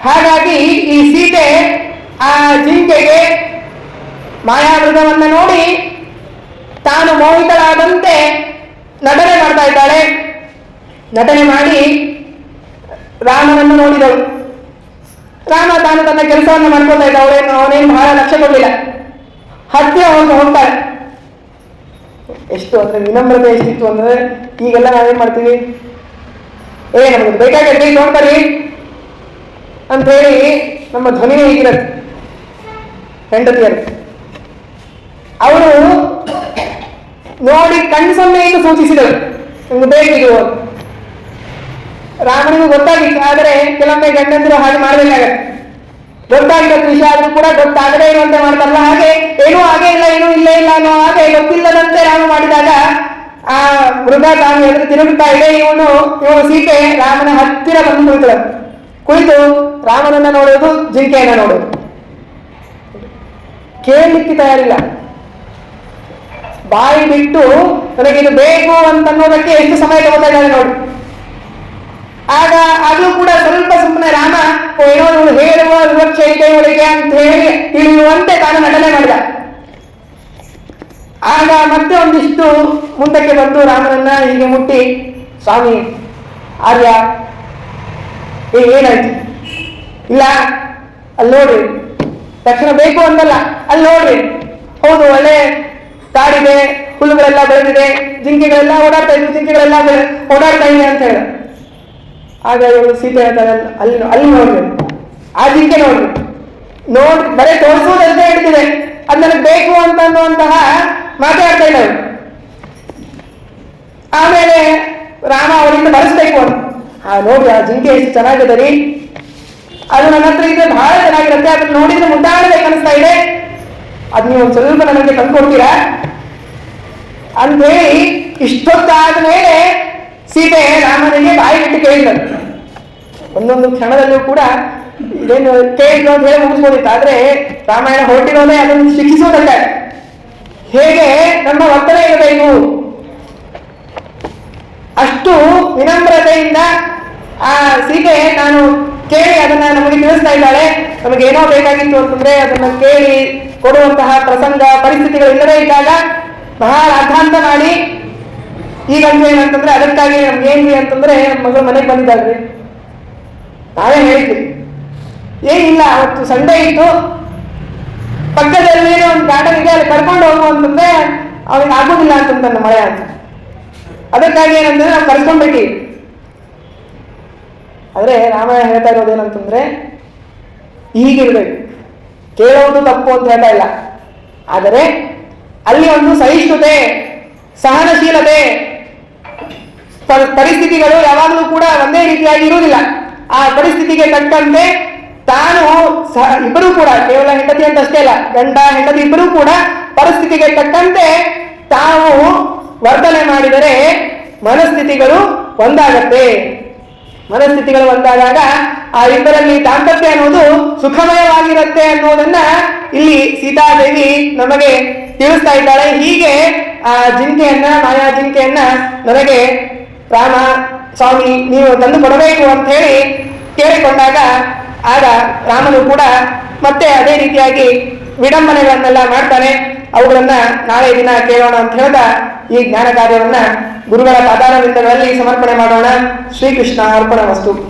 ಹಾಗಾಗಿ ಈ ಸೀತೆ ಆ ಜಿಂಕೆಗೆ ಮಾಯಾಮೃಗವನ್ನು ನೋಡಿ ತಾನು ಮೋಹಿತಳಾದಂತೆ ನಟನೆ ಮಾಡ್ತಾ ಇದ್ದಾಳೆ. ನಟನೆ ಮಾಡಿ ರಾಮನನ್ನು ನೋಡಿದಳು. ರಾಮ ತಾನು ತನ್ನ ಕೆಲಸವನ್ನು ಮಾಡ್ಕೊಳ್ತಾ ಇದ್ದ, ಅವನೇನು ಬಹಳ ಲಕ್ಷ್ಯ ಕೊಡಲಿಲ್ಲ. ಹತ್ತಿರ ಹೋಗ್ತಾಳೆ. ಎಷ್ಟು ಅಂದ್ರೆ ವಿನಮ್ರತೆ ಎಷ್ಟಿತ್ತು ಅಂದ್ರೆ, ಈಗೆಲ್ಲ ನಾವೇನ್ ಮಾಡ್ತೀವಿ, ನಮ್ಗೆ ಬೇಕಾಗಿರ್ಲಿ ನೋಡ್ತಾರಿ ಅಂತ ಹೇಳಿ ನಮ್ಮ ಧ್ವನಿನೇ ಹೀಗಿರತ್ತೆ. ಹೆಂಡತಿಯರು ಅವರು ನೋಡಿ ಕಣ್ಣು ಸೊನ್ನೆಯಿಂದ ಸೂಚಿಸಿದರು, ನಿಮ್ಗೆ ಬೇಕಿದು. ರಾಮನಿಗೂ ಗೊತ್ತಾಗಿತ್ತು, ಆದರೆ ಕೆಲವೊಮ್ಮೆ ಗಂಡಂದರು ಹಾಗೆ ಮಾಡಬೇಕಾಗತ್ತೆ. ಗೊತ್ತಾಗಿದ್ದ ವಿಷಯ ಆದ್ರೂ ಕೂಡ ಗೊತ್ತಾಗದೇ ಇರುವಂತೆ ಮಾಡ್ತಾರಲ್ಲ, ಹಾಗೆ ಹಾಗೆ ಇಲ್ಲ, ಏನೂ ಇಲ್ಲೇ ಇಲ್ಲ ಅನ್ನೋ ಹಾಗೆ ಗೊತ್ತಿಲ್ಲದಂತೆ ರಾಮ ಮಾಡಿದಾಗ ಆ ಮೃಗ ತಾನು ಎದುರು ತಿರುಗುತ್ತಾ ಇದೆ. ಇವನು ಸೀತೆ ರಾಮನ ಹತ್ತಿರ ಬಂದು ಕುಳಿತು ರಾಮನನ್ನ ನೋಡೋದು, ಜಿಂಕೆಯನ್ನ ನೋಡೋದು, ಕೇಳಲಿಕ್ಕೆ ತಯಾರಿಲ್ಲ. ಬಾಯಿ ಬಿಟ್ಟು ನನಗಿದು ಬೇಕು ಅಂತನ್ನೋದಕ್ಕೆ ಎಷ್ಟು ಸಮಯ ತಗೋತಾ ಇದ್ದಾರೆ ನೋಡಿ. ಆಗ ಅದು ಕೂಡ ಸ್ವಲ್ಪ ಸುಮ್ಮನೆ ರಾಮ ಏನೋ ಹೇಳುವ ವಿವಕ್ಷೆ ಇದೆ ಇವಳಿಗೆ ಅಂತ ಹೇಳಿ ತಿಳಿಯುವಂತೆ ತಾನು ನಟನೆ ಮಾಡಿದ. ಆಗ ಮತ್ತೆ ಒಂದಿಷ್ಟು ಮುಂದಕ್ಕೆ ಬಂದು ರಾಮನನ್ನ ಹೀಗೆ ಮುಟ್ಟಿ, ಸ್ವಾಮಿ ಆರ್ಯ ಏನಾಯ್ತು? ಇಲ್ಲ ಅಲ್ಲಿ ನೋಡ್ರಿ, ತಕ್ಷಣ ಬೇಕು ಅಂತಲ್ಲ, ಅಲ್ಲಿ ನೋಡ್ರಿ, ಹೌದು ಒಳ್ಳೆ ಕಾಡಿದೆ, ಹುಲ್ಲುಗಳೆಲ್ಲ ಬೆಳೆದಿದೆ, ಜಿಂಕೆಗಳೆಲ್ಲ ಓಡಾಡ್ತಾ ಇದ್ವು, ಜಿಂಕೆಗಳೆಲ್ಲ ಓಡಾಡ್ತಾ ಇದೆ ಅಂತ ಹೇಳ. ಆಗ ಇವರು ಸೀತೆ ಹೇಳ್ತಾರೆ, ಅಲ್ಲಿ ಅಲ್ಲಿ ನೋಡ್ರಿ, ಆ ಜಿಂಕೆ ನೋಡ್ರಿ, ಬರೀ ತೋರಿಸುವುದಂತ ಹೇಳ್ತಿದೆ, ಅದು ನನಗೆ ಬೇಕು ಅಂತ ಅನ್ನುವಂತಹ ಮಾತಾಡ್ತಾ ಇದ್ದಾರೆ. ಆಮೇಲೆ ರಾಮ ಅವರಿಂದ ಬರೆಸ್ಬೇಕು ಅಂತ, ನೋಡ್ರಿ ಆ ಜಿಂಕೆ ಎಷ್ಟು ಚೆನ್ನಾಗಿದೆ ರೀ, ಅದು ನನ್ನ ಹತ್ರ ಇದ್ರೆ ಬಹಳ ಚೆನ್ನಾಗಿರುತ್ತೆ, ಅದನ್ನ ನೋಡಿದ್ರೆ ಮುದ್ದಾಡಬೇಕು ಅನಿಸ್ತಾ ಇದೆ, ಅದ್ ನೀವು ಒಂದು ಸ್ವಲ್ಪ ನನಗೆ ತಂದ್ಕೊಡ್ತೀರಾ ಅಂತೇಳಿ ಇಷ್ಟೊತ್ತಾದ ಮೇಲೆ ಸೀತೆ ರಾಮನಿಗೆ ಬಾಯಿ ಬಿಟ್ಟು ಕೇಳಿದರು. ಒಂದೊಂದು ಕ್ಷಣದಲ್ಲೂ ಕೂಡ ಇದೇನು ಕೇಳಿದ್ರು ಅಂತ ಹೇಳಿ ಮುಗಿಸ್ಬೋದಿತ್ತು, ಆದ್ರೆ ರಾಮಾಯಣ ಹೊರಟಿರೋದೇ ಅದನ್ನು ಶಿಕ್ಷಿಸುವುದಕ್ಕೆ, ಹೇಗೆ ನಮ್ಮ ವರ್ತನೆ ಇರಬೇಕು, ಅಷ್ಟು ವಿನಮ್ರತೆಯಿಂದ ಆ ಸೀತೆ ನಾನು ಕೇಳಿ ಅದನ್ನ ನಮಗೆ ತಿಳಿಸ್ತಾ ಇದ್ದಾಳೆ. ನಮಗೇನೋ ಬೇಕಾಗಿತ್ತು ಅಂತಂದ್ರೆ ಅದನ್ನ ಕೇಳಿ ಕೊಡುವಂತಹ ಪ್ರಸಂಗ ಪರಿಸ್ಥಿತಿಗಳು ಇಲ್ಲದೇ ಇದ್ದಾಗ ಬಹಳ ಅರ್ಥಾಂತ ಮಾಡಿ, ಈಗಂದ್ರೆ ಏನಂತಂದ್ರೆ ಅದಕ್ಕಾಗಿ ನಮ್ಗೇನ್ರಿ ಅಂತಂದ್ರೆ ಮಗಳು ಮನೆಗೆ ಬಂದಿದ್ದಾಳ್ರಿ, ನಾವೇ ಹೇಳಿದ್ವಿ ಏನಿಲ್ಲ ಅವತ್ತು ಸಂಡೆ ಇತ್ತು, ಪಕ್ಕದಲ್ಲಿ ಒಂದು ಗಾರ್ಡನ್ ಇದೆ, ಅಲ್ಲಿ ಕರ್ಕೊಂಡು ಹೋಗು ಅಂತಂದ್ರೆ ಅವನಿಗೆ ಆಗೋದಿಲ್ಲ ಅಂತಂದ ಮಳೆ ಅಂತ, ಅದಕ್ಕಾಗಿ ಏನಂದ್ರೆ ನಾವು ಕರ್ಸ್ಕೊಂಡ್ಬಿಟ್ಟಿ. ಆದ್ರೆ ರಾಮಾಯಣ ಹೇಳ್ತಾ ಇರೋದೇನಂತಂದ್ರೆ ಹೀಗಿರ್ಬೇಕು, ಕೇಳೋದು ತಪ್ಪು ಅಂತ ಹೇಳ್ತಾ ಇಲ್ಲ, ಆದರೆ ಅಲ್ಲಿ ಒಂದು ಸಹಿಷ್ಣುತೆ, ಸಹನಶೀಲತೆ, ಪರಿಸ್ಥಿತಿಗಳು ಯಾವಾಗಲೂ ಕೂಡ ಒಂದೇ ರೀತಿಯಾಗಿ ಇರುವುದಿಲ್ಲ. ಆ ಪರಿಸ್ಥಿತಿಗೆ ತಕ್ಕಂತೆ ತಾನು ಇಬ್ಬರೂ ಕೂಡ, ಕೇವಲ ಹೆಂಡತಿ ಅಂತ ಅಷ್ಟೇ ಅಲ್ಲ, ಗಂಡ ಹೆಂಡತಿ ಇಬ್ಬರೂ ಕೂಡ ಪರಿಸ್ಥಿತಿಗೆ ತಕ್ಕಂತೆ ತಾವು ವರ್ತನೆ ಮಾಡಿದರೆ ಮನಸ್ಥಿತಿಗಳು ಒಂದಾಗತ್ತೆ. ಮನಸ್ಥಿತಿಗಳು ಒಂದಾದಾಗ ಆ ಇಬ್ಬರಲ್ಲಿ ದಾಂಪತ್ಯ ಅನ್ನೋದು ಸುಖಮಯವಾಗಿರುತ್ತೆ ಅನ್ನೋದನ್ನ ಇಲ್ಲಿ ಸೀತಾದೇವಿ ನಮಗೆ ತಿಳಿಸ್ತಾ ಇದ್ದಾಳೆ. ಹೀಗೆ ಆ ಜಿಂಕೆಯನ್ನ, ಮಾಯಾ ಜಿಂಕೆಯನ್ನ ನನಗೆ ರಾಮ ಸ್ವಾಮಿ ನೀವು ತಂದು ಕೊಡಬೇಕು ಅಂತ ಹೇಳಿ ಕೇಳಿಕೊಂಡಾಗ ಆಗ ರಾಮನು ಕೂಡ ಮತ್ತೆ ಅದೇ ರೀತಿಯಾಗಿ ವಿಡಂಬನೆಗಳನ್ನೆಲ್ಲ ಮಾಡ್ತಾನೆ. ಅವುಗಳನ್ನ ನಾಳೆ ದಿನ ಕೇಳೋಣ ಅಂತ ಹೇಳ್ತಾ ಈ ಜ್ಞಾನ ಕಾರ್ಯವನ್ನ ಗುರುಗಳ ಪಾದಾರವಿಂದಗಳಲ್ಲಿ ಸಮರ್ಪಣೆ ಮಾಡೋಣ. ಶ್ರೀಕೃಷ್ಣ ಅರ್ಪಣ ವಸ್ತು.